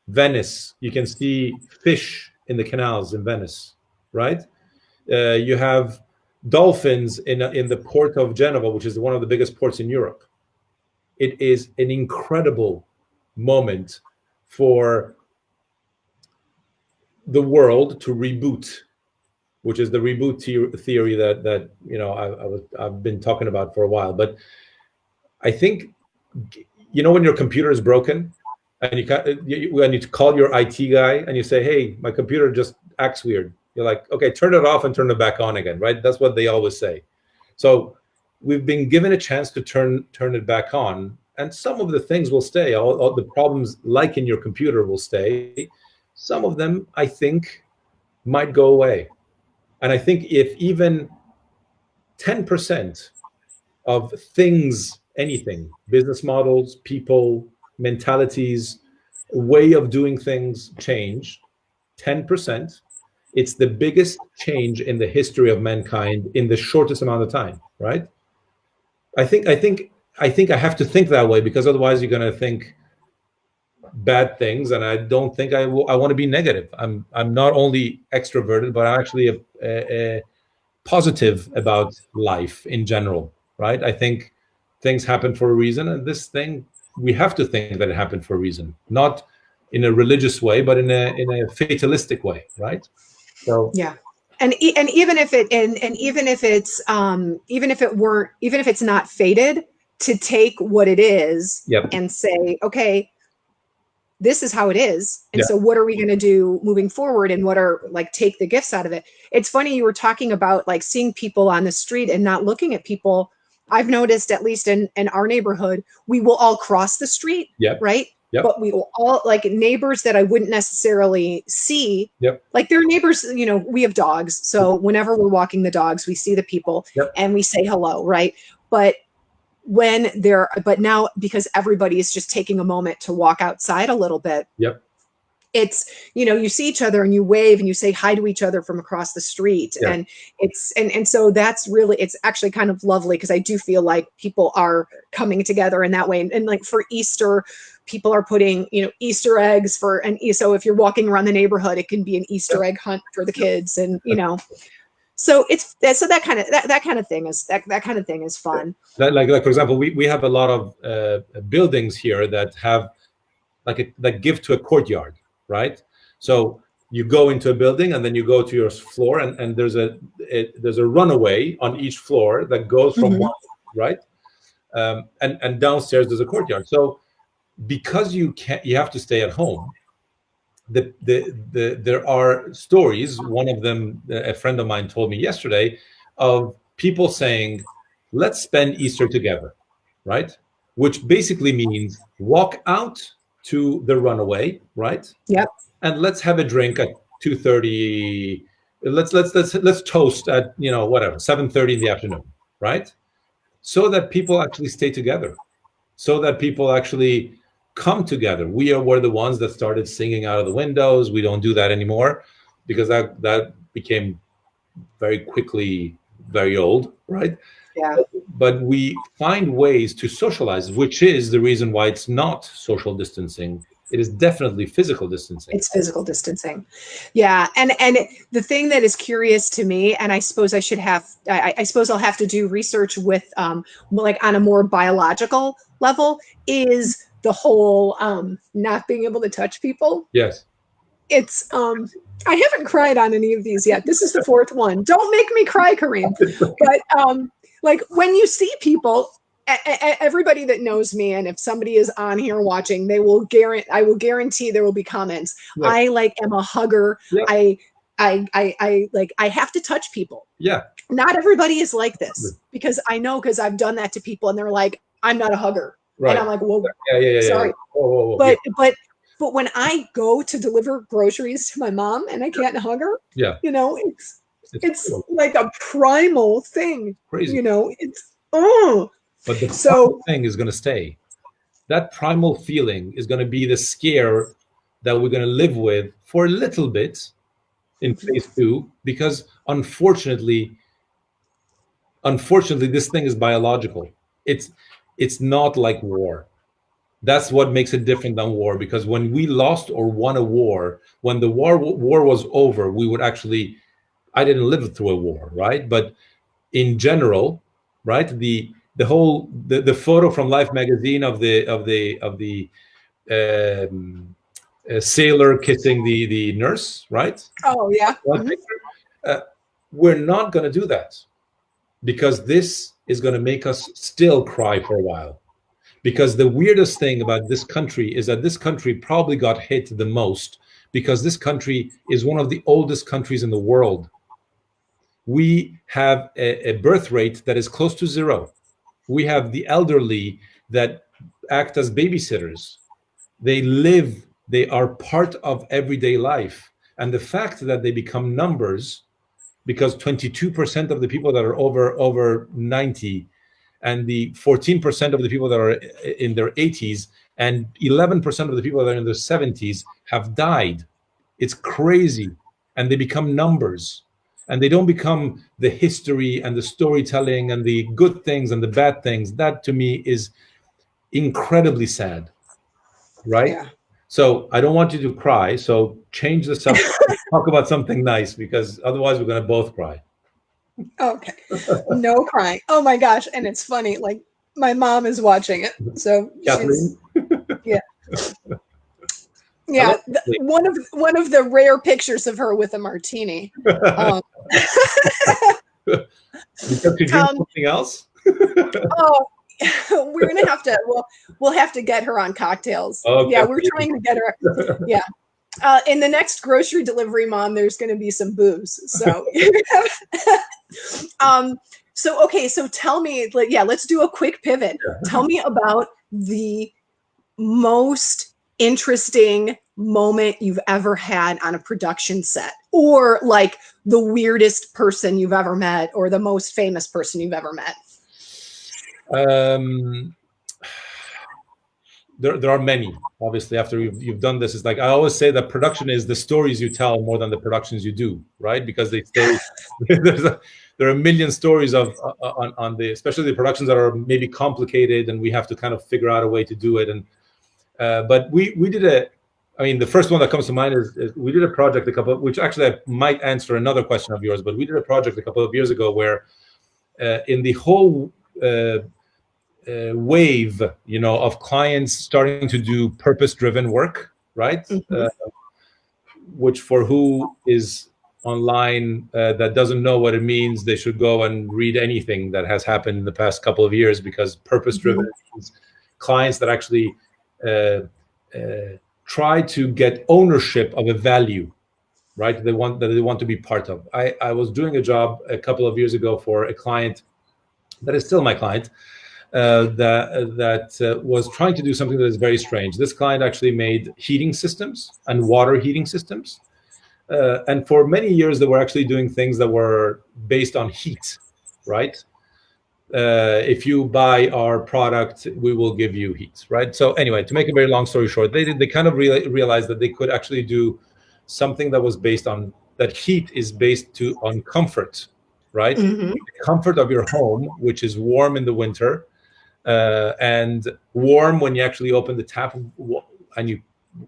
Venice, you can see fish in the canals in Venice, right? You have dolphins in the port of Genova, which is one of the biggest ports in Europe. It is an incredible moment for the world to reboot, which is the reboot theory that I've been talking about for a while. But I think when your computer is broken and when you call your IT guy and you say, "Hey, my computer just acts weird," you're like, "Okay, turn it off and turn it back on again," right? That's what they always say. So we've been given a chance to turn it back on, and some of the things will stay. All the problems, like in your computer, will stay. Some of them, I think, might go away. And I think if even 10% of things, anything, business models, people, mentalities, way of doing things change, 10%, it's the biggest change in the history of mankind in the shortest amount of time, right? I have to think that way, because otherwise you're going to think bad things, and I don't think I want to be negative. I'm not only extroverted, but I'm actually a positive about life in general, right? I think things happen for a reason, and this thing, we have to think that it happened for a reason, not in a religious way, but in a fatalistic way, right? So Yeah. And even if even if it's even if it's not fated, to take what it is yep, and say, okay, this is how it is. And yeah, so what are we going to do moving forward, and what are, like, take the gifts out of it. It's funny, you were talking about, like, seeing people on the street and not looking at people. I've noticed, at least in our neighborhood, we will all cross the street, yep, right? yep, But we will all, like, neighbors that I wouldn't necessarily see, yep, like, they're neighbors, we have dogs. So whenever we're walking the dogs, we see the people yep, and we say hello, right? But but now, because everybody is just taking a moment to walk outside a little bit, yep, it's, you see each other and you wave and you say hi to each other from across the street. yep, And and so that's really, it's actually kind of lovely, because I do feel like people are coming together in that way. And like, for Easter, people are putting, Easter eggs so if you're walking around the neighborhood, it can be an Easter yep. egg hunt for the kids. And so that kind of that kind of thing is fun. Like for example, we have a lot of buildings here that have that give to a courtyard, right? So you go into a building and then you go to your floor, and there's a runaway on each floor that goes from Mhm. one, right? And downstairs there's a courtyard. So because you have to stay at home, there are stories. One of them, a friend of mine told me yesterday, of people saying, "Let's spend Easter together," right? Which basically means walk out to the runaway, right? Yep. And let's have a drink at 2:30. Let's toast at whatever 7:30 in the afternoon, right? So that people actually stay together, so that people actually come together. Were the ones that started singing out of the windows. We don't do that anymore, because that became very quickly very old, right? Yeah. But we find ways to socialize, which is the reason why it's not social distancing. It is definitely physical distancing. It's physical distancing. Yeah. And the thing that is curious to me, and I suppose I suppose I'll have to do research with, like, on a more biological level, is the whole, not being able to touch people. Yes. it's I haven't cried on any of these yet. This is the fourth one. Don't make me cry, Kareem. But like when you see people, everybody that knows me, and if somebody is on here watching, they will guarantee, I will guarantee there will be comments. Yeah. I like am a hugger. Yeah. I like, I have to touch people. Yeah. Not everybody is like this, because I know, because I've done that to people and they're like, I'm not a hugger. Right. And I'm like, whoa, yeah. Sorry. Whoa. But when I go to deliver groceries to my mom and I can't hug her, yeah, you know, it's like a primal thing. Crazy. You know, it's But the primal thing is going to stay. That primal feeling is going to be the scare that we're going to live with for a little bit in phase 2, because unfortunately, this thing is biological. It's not like war. That's what makes it different than war, because when we lost or won a war, when the war was over, we would actually, I didn't live through a war, right? But in general, right, the whole the photo from Life magazine of the sailor kissing the nurse, right? Oh yeah. We're not going to do that, because this is going to make us still cry for a while. Because the weirdest thing about this country is that this country probably got hit the most, because this country is one of the oldest countries in the world. We have a birth rate that is close to 0. We have the elderly that act as babysitters. They live, they are part of everyday life. And the fact that they become numbers, because 22% of the people that are over 90, and the 14% of the people that are in their 80s, and 11% of the people that are in their 70s have died. It's crazy. And they become numbers. And they don't become the history and the storytelling and the good things and the bad things. That to me is incredibly sad, right? Yeah. So I don't want you to cry. So change the subject. Talk about something nice, because otherwise we're going to both cry. Okay. No crying. Oh my gosh. And it's funny, like my mom is watching it. So she's, yeah. Yeah. One of the rare pictures of her with a martini. Because you drink something else? Oh, we're gonna have to, we'll have to get her on cocktails. Okay. Yeah, we're trying to get her. Yeah. In the next grocery delivery, Mom, there's going to be some booze. So, okay. So tell me, let's do a quick pivot. Tell me about the most interesting moment you've ever had on a production set, or like the weirdest person you've ever met, or the most famous person you've ever met. There are many. Obviously, after you've done this, it's like I always say that production is the stories you tell more than the productions you do, right? Because they stay. There are a million stories on the, especially the productions that are maybe complicated, and we have to kind of figure out a way to do it. And but we did the first one that comes to mind is we did a project which actually I might answer another question of yours, but we did a project a couple of years ago where in the whole wave, of clients starting to do purpose-driven work, right? Mm-hmm. Which for who is online that doesn't know what it means, they should go and read anything that has happened in the past couple of years, because purpose-driven means clients that actually try to get ownership of a value, right? They want to be part of. I was doing a job a couple of years ago for a client that is still my client, that was trying to do something that is very strange. This client actually made heating systems and water heating systems. And for many years, they were actually doing things that were based on heat, right? If you buy our product, we will give you heat, right? So anyway, to make a very long story short, they kind of realized that they could actually do something that was based on, that heat is based on comfort, right? Mm-hmm. The comfort of your home, which is warm in the winter, and warm when you actually open the tap and you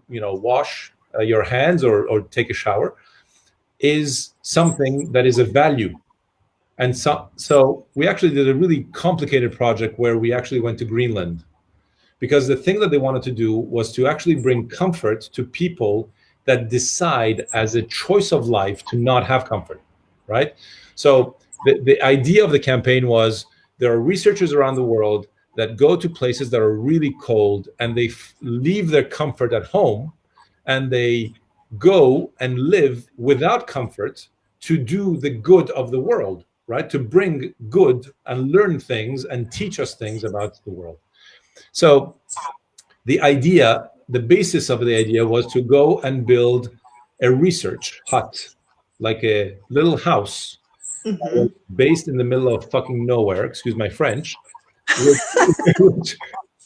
wash your hands or take a shower, is something that is a value. And so we actually did a really complicated project where we actually went to Greenland, because the thing that they wanted to do was to actually bring comfort to people that decide as a choice of life to not have comfort, right? So the idea of the campaign was there are researchers around the world that go to places that are really cold and they leave their comfort at home and they go and live without comfort to do the good of the world, right? To bring good and learn things and teach us things about the world. So the idea, the basis of the idea was to go and build a research hut, like a little house Mm-hmm. based in the middle of fucking nowhere, excuse my French, which,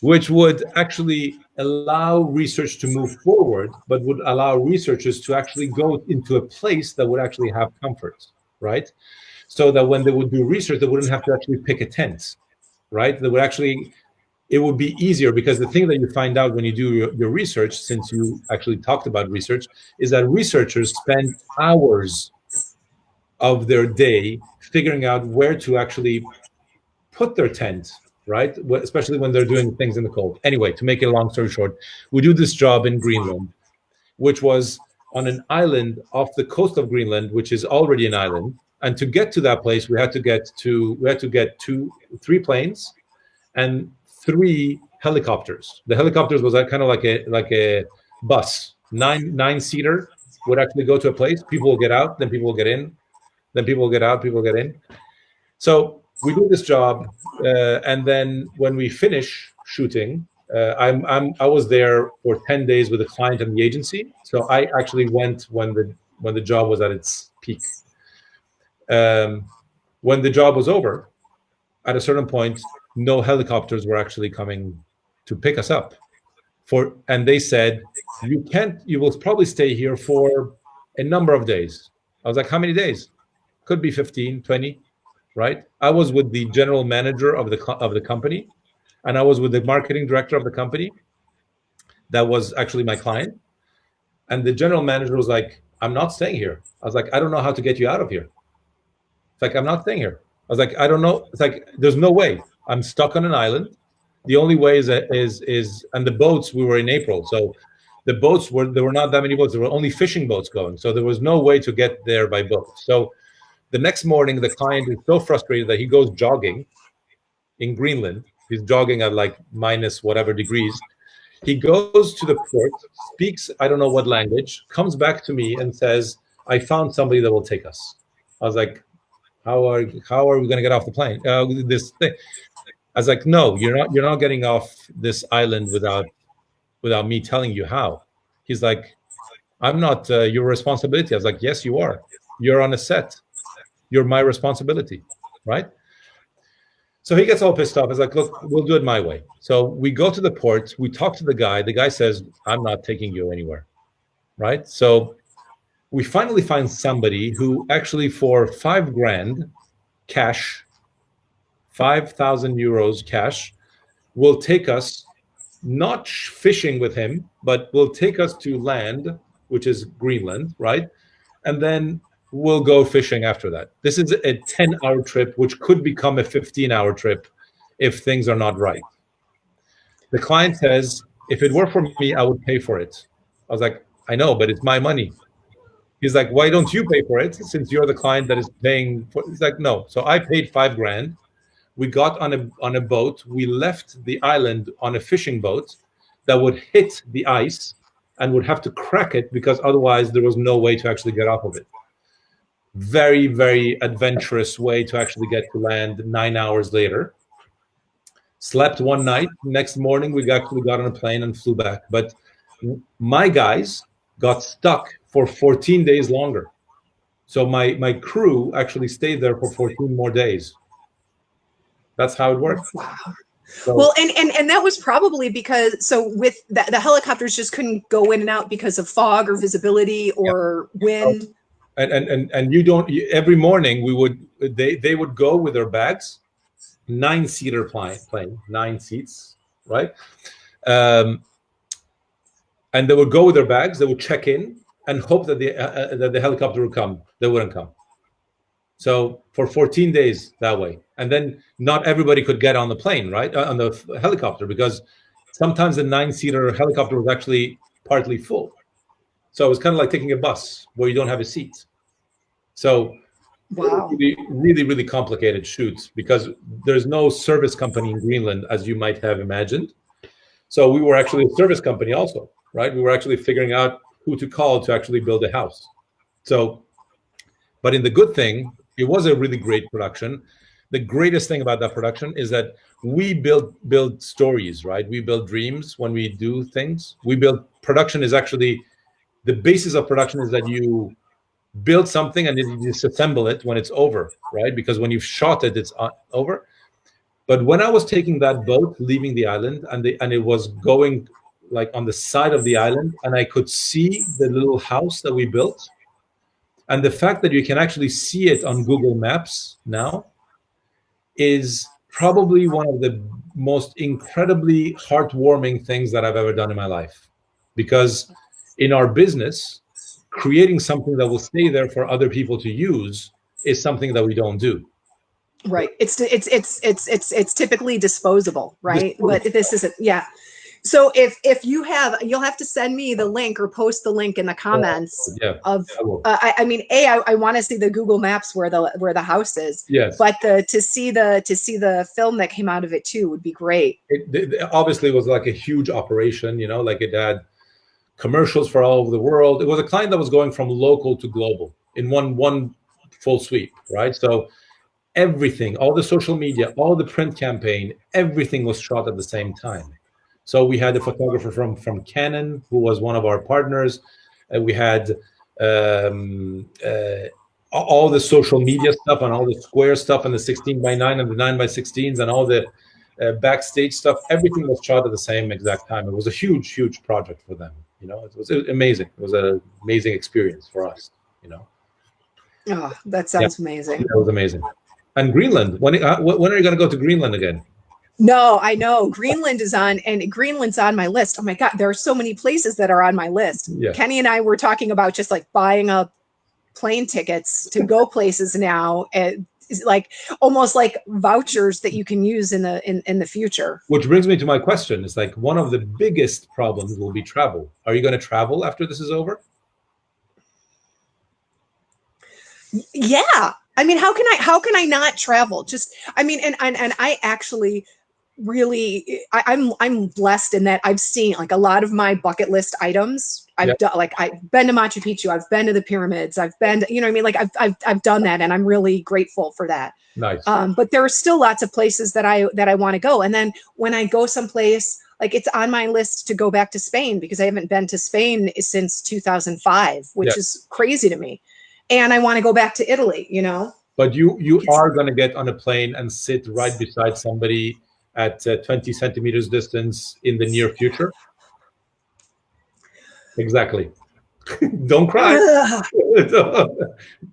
which would actually allow research to move forward, but would allow researchers to actually go into a place that would actually have comfort, right? So that when they would do research, they wouldn't have to actually pick a tent, right? They would actually, it would be easier because the thing that you find out when you do your research, since you actually talked about research, is that researchers spend hours of their day figuring out where to actually put their tent, right? Especially when they're doing things in the cold. Anyway, to make it a long story short, we do this job in Greenland, which was on an island off the coast of Greenland, which is already an island. And to get to that place, we had to get three planes and three helicopters. The helicopters was kind of like a bus, nine seater would actually go to a place. People will get out, then people will get in, then people will get out, people will get in. So we do this job, and then when we finish shooting, I was there for 10 days with the client and the agency. So I actually went when the job was at its peak. When the job was over, at a certain point, no helicopters were actually coming to pick us up. And they said, you will probably stay here for a number of days. I was like, how many days? Could be 15, 20, right? I was with the general manager of the company, and I was with the marketing director of the company. That was actually my client. And the general manager was like, I'm not staying here. I was like, I don't know how to get you out of here. It's like, I'm not staying here. I was like, I don't know. It's like, there's no way. I'm stuck on an island. The only way is and the boats, we were in April. So the boats there were not that many boats. There were only fishing boats going. So there was no way to get there by boat. So the next morning, the client is so frustrated that he goes jogging in Greenland. He's jogging at like minus whatever degrees. He goes to the port, speaks, I don't know what language, comes back to me and says, I found somebody that will take us. I was like, how are we going to get off the plane? This thing. I was like, no, you're not getting off this island without me telling you how. He's like, I'm not your responsibility. I was like, yes, you are. You're on a set. You're my responsibility, right? So he gets all pissed off. He's like, look, we'll do it my way. So we go to the port. We talk to the guy. The guy says, I'm not taking you anywhere, right? So we finally find somebody who actually for $5,000 cash, 5,000 euros cash, will take us, not fishing with him, but will take us to land, which is Greenland, right? And then we'll go fishing after that. This is a 10-hour trip, which could become a 15-hour trip if things are not right. The client says, if it were for me, I would pay for it. I was like, I know, but it's my money. He's like, why don't you pay for it since you're the client that is paying for it? He's like, no. So I paid $5,000. We got on a boat. We left the island on a fishing boat that would hit the ice and would have to crack it because otherwise there was no way to actually get off of it. Very, very adventurous way to actually get to land 9 hours later. Slept one night. Next morning, we actually got on a plane and flew back. But my guys got stuck for 14 days longer. So my crew actually stayed there for 14 more days. That's how it worked. Wow. So, well, and that was probably because with the helicopters just couldn't go in and out because of fog or visibility or wind. And you don't. Every morning they would go with their bags, 9-seater plane, 9 seats, right? And they would go with their bags. They would check in and hope that the helicopter would come. They wouldn't come. So for 14 days that way. And then not everybody could get on the plane, right? On the helicopter, because sometimes the 9-seater helicopter was actually partly full. So it was kind of like taking a bus where you don't have a seat. So Wow. really, really, really complicated shoots because there's no service company in Greenland as you might have imagined. So we were actually a service company also, right? We were actually figuring out who to call to actually build a house. So, but in the good thing, it was a really great production. The greatest thing about that production is that we build stories, right? We build dreams when we do things. We build production is actually the basis of production is that you build something and then you disassemble it when it's over, right? Because when you've shot it, it's over. But when I was taking that boat, leaving the island, and it was going like on the side of the island, and I could see the little house that we built, and the fact that you can actually see it on Google Maps now is probably one of the most incredibly heartwarming things that I've ever done in my life. Because in our business, creating something that will stay there for other people to use is something that we don't do. Right. It's typically disposable, right? But this isn't. Yeah. So if you have, you'll have to send me the link or post the link in the comments Yeah, of. I will. I mean, I want to see the Google Maps where the house is. Yes. But to see the film that came out of it too would be great. It obviously was like a huge operation, you know, like it had commercials for all over the world. It was a client that was going from local to global in one full sweep, right? So everything, all the social media, all the print campaign, everything was shot at the same time. So we had a photographer from Canon who was one of our partners. We had all the social media stuff and all the square stuff and the 16:9 and the 9:16s and all the backstage stuff. Everything was shot at the same exact time. It was a huge, huge project for them. You know, it was amazing. It was an amazing experience for us. You know. Oh, that sounds amazing. That was amazing. And Greenland. When are you going to go to Greenland again? No, I know Greenland is on, and Greenland's on my list. Oh my God, there are so many places that are on my list. Yeah. Kenny and I were talking about just like buying up plane tickets to go places now, and like almost like vouchers that you can use in the future. Which brings me to my question. It's like one of the biggest problems will be travel. Are you going to travel after this is over? Yeah. I mean, how can I not travel? Just, I mean, and I actually really, I'm blessed in that I've seen like a lot of my bucket list items. I've done, like I've been to Machu Picchu, I've been to the pyramids, I've been, you know what I mean? Like I've done that, and I'm really grateful for that. Nice. But there are still lots of places that I want to go. And then when I go someplace, like it's on my list to go back to Spain because I haven't been to Spain since 2005, which is crazy to me. And I want to go back to Italy, you know. But you are going to get on a plane and sit right beside somebody at 20 centimeters distance in the near future. Exactly. Don't cry.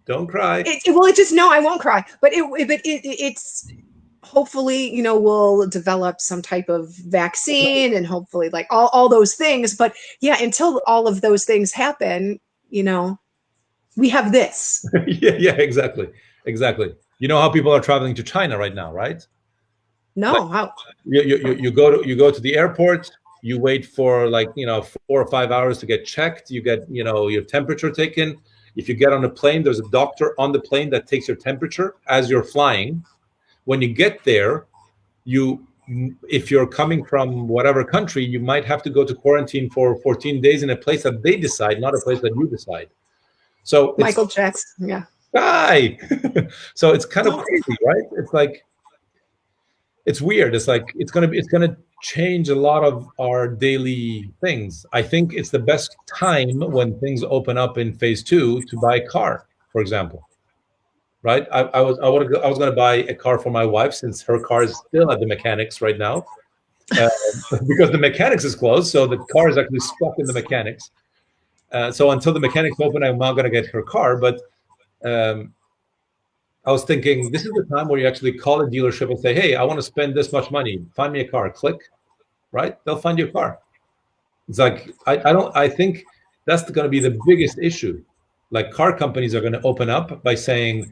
Don't cry. No, I won't cry. But it's hopefully, you know, we'll develop some type of vaccine and hopefully like all those things. But yeah, until all of those things happen, you know, we have this. Yeah, exactly. You know how people are traveling to China right now, right? No, like, how? You go to the airport. You wait for 4 or 5 hours to get checked. You get your temperature taken. If you get on a plane, there's a doctor on the plane that takes your temperature as you're flying. When you get there, if you're coming from whatever country, you might have to go to quarantine for 14 days in a place that they decide, not a place that you decide. So Michael Jackson, yeah. Hi. So it's kind of crazy, right? It's like it's weird. It's like it's gonna change a lot of our daily things. I think it's the best time when things open up in phase 2 to buy a car, for example. Right? I was going to buy a car for my wife since her car is still at the mechanics right now, because the mechanics is closed, so the car is actually stuck in the mechanics. So until the mechanics open, I'm not going to get her car. But I was thinking this is the time where you actually call a dealership and say, "Hey, I want to spend this much money. Find me a car." Click, right? They'll find you a car. It's like I think that's going to be the biggest issue. Like car companies are going to open up by saying,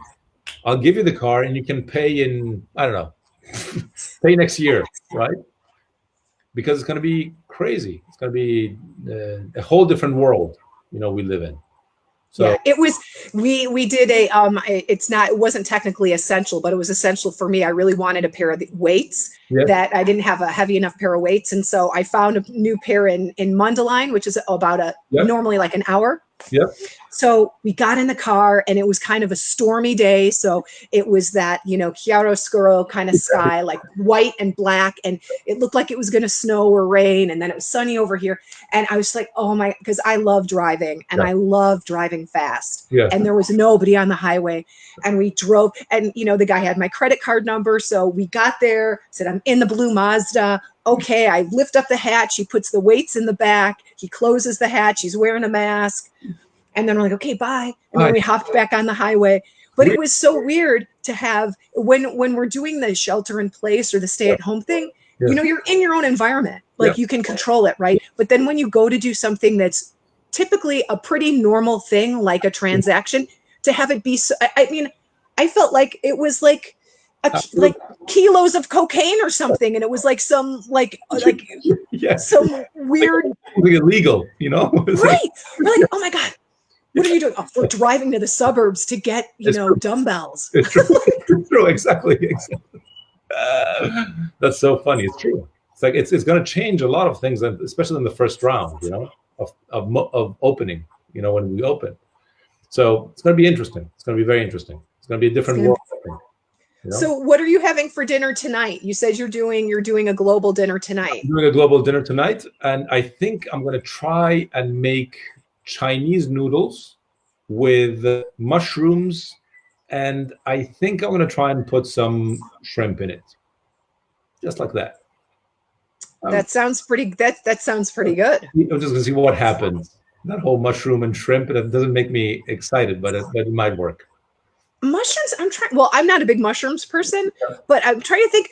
I'll give you the car and you can pay in, I don't know, pay next year, right? Because it's going to be crazy. It's going to be a whole different world we live in. Yeah, So it was. We did a it wasn't technically essential, but it was essential for me. I really wanted a pair of weights yeah, that I didn't have a heavy enough pair of weights, and so I found a new pair in Mundelein, which is about yeah, normally like an hour. yeah, So we got in the car and it was kind of a stormy day. So it was that, chiaroscuro kind of sky, like white and black. And it looked like it was going to snow or rain. And then it was sunny over here. And I was like, oh my, because I love driving and yeah, I love driving fast. yeah. And there was nobody on the highway. And we drove, and the guy had my credit card number. So we got there, said, I'm in the blue Mazda. Okay, I lift up the hatch. He puts the weights in the back. He closes the hatch. He's wearing a mask. And then we're like, okay, bye. And then we hopped back on the highway. But it was so weird to have when we're doing the shelter in place or the stay at home thing, Yeah. You're in your own environment. Like Yeah. you can control it, right? But then when you go to do something that's typically a pretty normal thing, like a transaction, to have it be so, I mean, I felt like it was like like kilos of cocaine or something, and it was like some like Yeah. some weird Like illegal, It's right. like, We're like, oh my God, what are you doing? Oh, we're driving to the suburbs to get, true. dumbbells. It's true. It's true. Exactly. That's so funny. It's true. It's like it's going to change a lot of things, especially in the first round, of opening, when we open. So it's going to be interesting. It's going to be very interesting. It's going to be a different world, I think. So what are you having for dinner tonight? You said you're doing a global dinner tonight. I'm doing a global dinner tonight, and I think I'm going to try and make Chinese noodles with mushrooms, and I think I'm going to try and put some shrimp in it, just like that. That sounds pretty. That sounds pretty good. I'm just going to see what happens. That whole mushroom and shrimp, that doesn't make me excited, but it might work. Mushrooms, I'm trying. Well, I'm not a big mushrooms person, but I'm trying to think.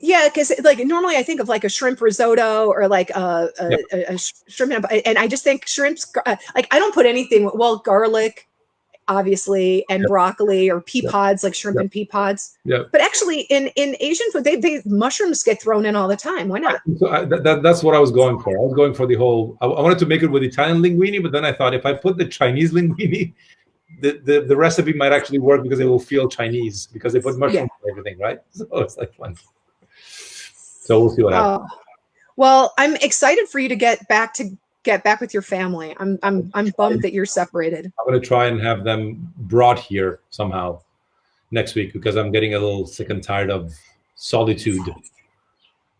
Yeah, because like normally I think of like a shrimp risotto or like a shrimp, and I just think shrimps. Like I don't put anything. Well, garlic, obviously, and broccoli or pea pods, like shrimp and pea pods. Yeah. But actually, in Asian food, they mushrooms get thrown in all the time. Why not? So that's what I was going for. I was going for the whole. I wanted to make it with Italian linguine, but then I thought if I put the Chinese linguine, the recipe might actually work because it will feel Chinese because they put mushrooms and everything, right? So it's like fun. So we'll see what happens. Well, I'm excited for you to get back with your family. I'm bummed that you're separated. I'm going to try and have them brought here somehow next week because I'm getting a little sick and tired of solitude.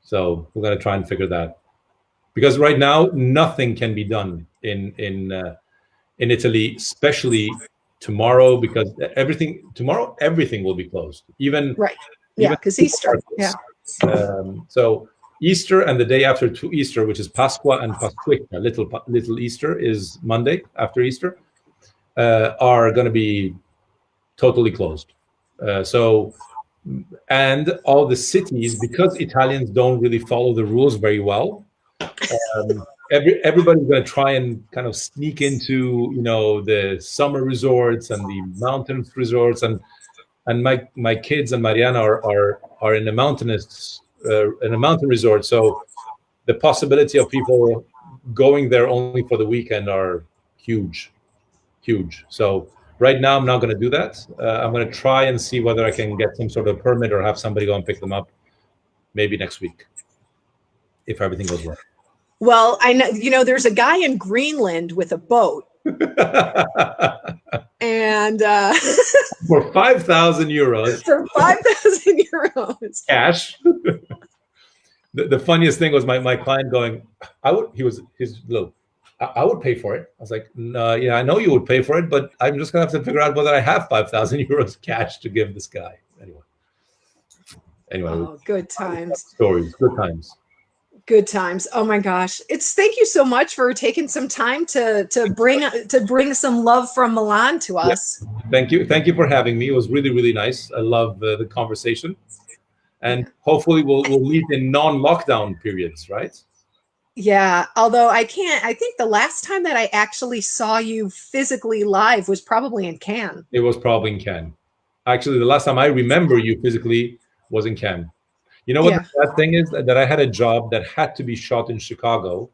So we're going to try and figure that. Because right now nothing can be done in Italy, especially tomorrow, because everything will be closed. Even right, yeah, because Easter, yeah. So Easter and the day after to Easter, which is Pasqua and Pasquetta, little Easter is Monday after Easter, are going to be totally closed. And all the cities, because Italians don't really follow the rules very well, everybody's going to try and kind of sneak into the summer resorts and the mountain resorts, and my kids and Mariana are in a mountain resort, so the possibility of people going there only for the weekend are huge. So right now I'm not going to do that. I'm going to try and see whether I can get some sort of permit or have somebody go and pick them up maybe next week if everything goes well. Well, I know, there's a guy in Greenland with a boat. And for 5,000 euros. For 5,000 euros. Cash. The funniest thing was my client going, I would pay for it. I was like, no, yeah, I know you would pay for it, but I'm just going to have to figure out whether I have 5,000 euros cash to give this guy. Anyway. Oh, good times. Stories, good times. Good times. Oh my gosh. Thank you so much for taking some time to bring some love from Milan to us. Yeah. Thank you for having me. It was really, really nice. I love the conversation. And hopefully we'll meet in non-lockdown periods, right? Yeah, although I think the last time that I actually saw you physically live was probably in Cannes. It was probably in Cannes. Actually, the last time I remember you physically was in Cannes. You know what the bad thing is? That I had a job that had to be shot in Chicago.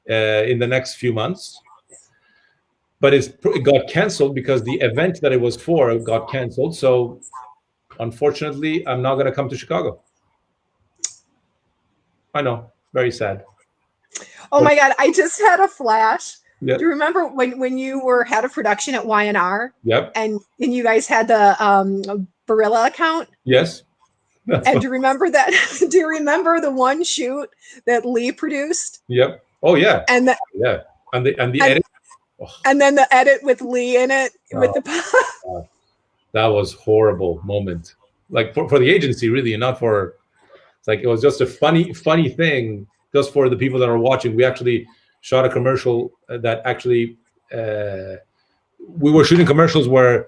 in the next few months. But it got canceled because the event that it was for got canceled. So unfortunately, I'm not going to come to Chicago. I know, very sad. Oh my God, I just had a flash. Yep. Do you remember when you were head of production at Y&R? Yep. And you guys had the Barilla account? Yes. That's and do you remember that? Do you remember the one shoot that Lee produced? Yep. Oh yeah. And the, yeah. And the edit. Oh. And then the edit with Lee in it with the. That was horrible moment. Like for the agency, really, and not for. It's like it was just a funny thing just for the people that are watching. We actually shot a commercial that actually we were shooting commercials where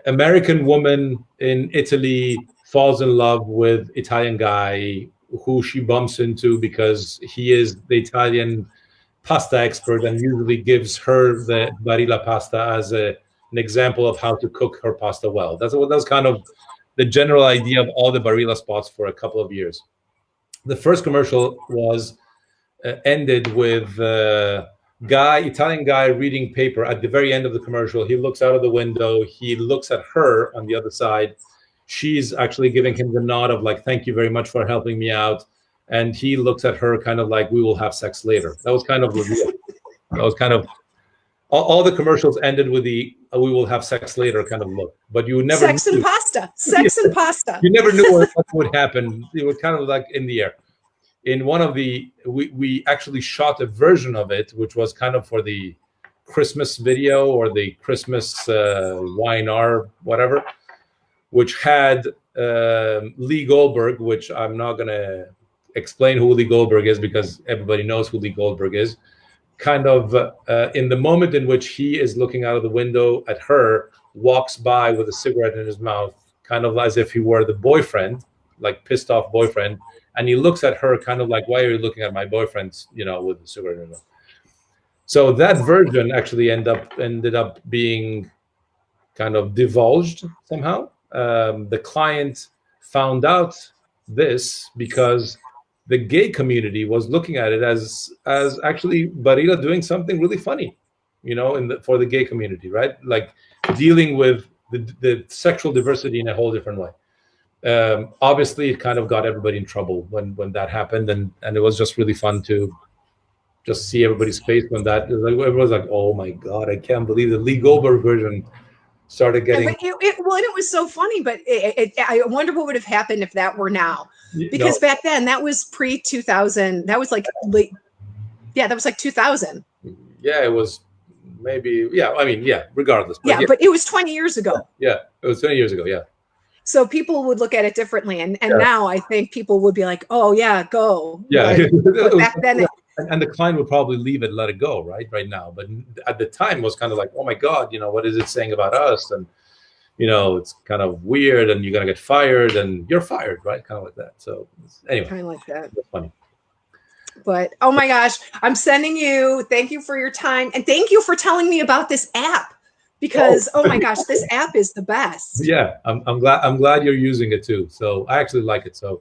American woman in Italy falls in love with Italian guy who she bumps into because he is the Italian pasta expert and usually gives her the Barilla pasta as an example of how to cook her pasta well. That was kind of the general idea of all the Barilla spots for a couple of years. The first commercial was ended with Italian guy reading paper. At the very end of the commercial, he looks out of the window. He looks at her on the other side. She's actually giving him the nod of like, thank you very much for helping me out. And he looks at her kind of like, we will have sex later. That was kind of revealed. That was kind of, all the commercials ended with the, we will have sex later kind of look. But you never Sex and pasta. Sex and pasta. You never knew what would happen. It was kind of like in the air. In one of the, we actually shot a version of it, which was kind of for the Christmas video or the Christmas Y&R, whatever, which had Lee Goldberg, which I'm not going to explain who Lee Goldberg is because everybody knows who Lee Goldberg is, kind of in the moment in which he is looking out of the window at her, walks by with a cigarette in his mouth, kind of as if he were the boyfriend, like pissed off boyfriend. And he looks at her kind of like, why are you looking at my boyfriend, with the cigarette in his mouth? So that version actually ended up being kind of divulged somehow. The client found out this because the gay community was looking at it as actually Barilla doing something really funny, for the gay community, right? Like dealing with the sexual diversity in a whole different way. Obviously, it kind of got everybody in trouble when that happened, and it was just really fun to just see everybody's face when that. Everyone was like, "Oh my God, I can't believe the Lee Goldberg version started getting." It was so funny, but I wonder what would have happened if that were now, because back then that was pre-2000. That was like late. Yeah, that was like 2000. Yeah, it was maybe. Yeah, I mean, yeah. Regardless. But it was 20 years ago. Yeah, it was 20 years ago. Yeah. So people would look at it differently, and now I think people would be like, "Oh yeah, go." Yeah. But back then, and the client would probably leave it, let it go, right now. But at the time, it was kind of like, "Oh my God, what is it saying about us?" And it's kind of weird, and you're gonna get fired, and you're fired, right? Kind of like that. So anyway, kind of like that. It's funny. But oh my gosh, I'm sending you. Thank you for your time, and thank you for telling me about this app. Because oh my gosh, this app is the best. Yeah, I'm glad you're using it too. So I actually like it. So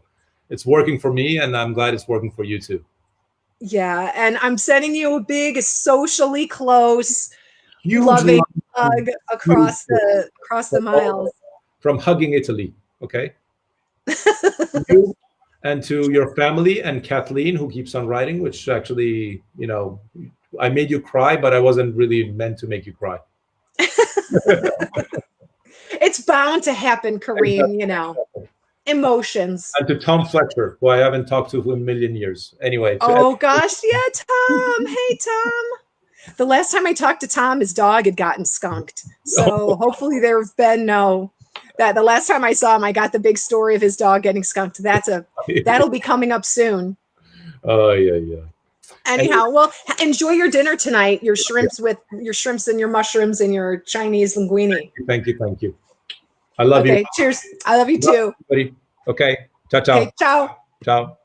it's working for me, and I'm glad it's working for you too. Yeah, and I'm sending you a big, socially close, loving hug across the miles. From Hugging Italy, okay? You and to your family and Kathleen, who keeps on writing, which actually, I made you cry, but I wasn't really meant to make you cry. It's bound to happen, Karim, emotions. And to Tom Fletcher, who I haven't talked to in a million years. Anyway. Oh gosh, yeah, Tom. Hey, Tom. The last time I talked to Tom, his dog had gotten skunked. So hopefully there have been the last time I saw him, I got the big story of his dog getting skunked. That'll be coming up soon. Oh yeah. Anyhow, well, enjoy your dinner tonight. Your shrimps and your mushrooms and your Chinese linguine. Thank you. I love you. Okay, cheers. I love you too. Okay, ciao. Okay, ciao. Ciao.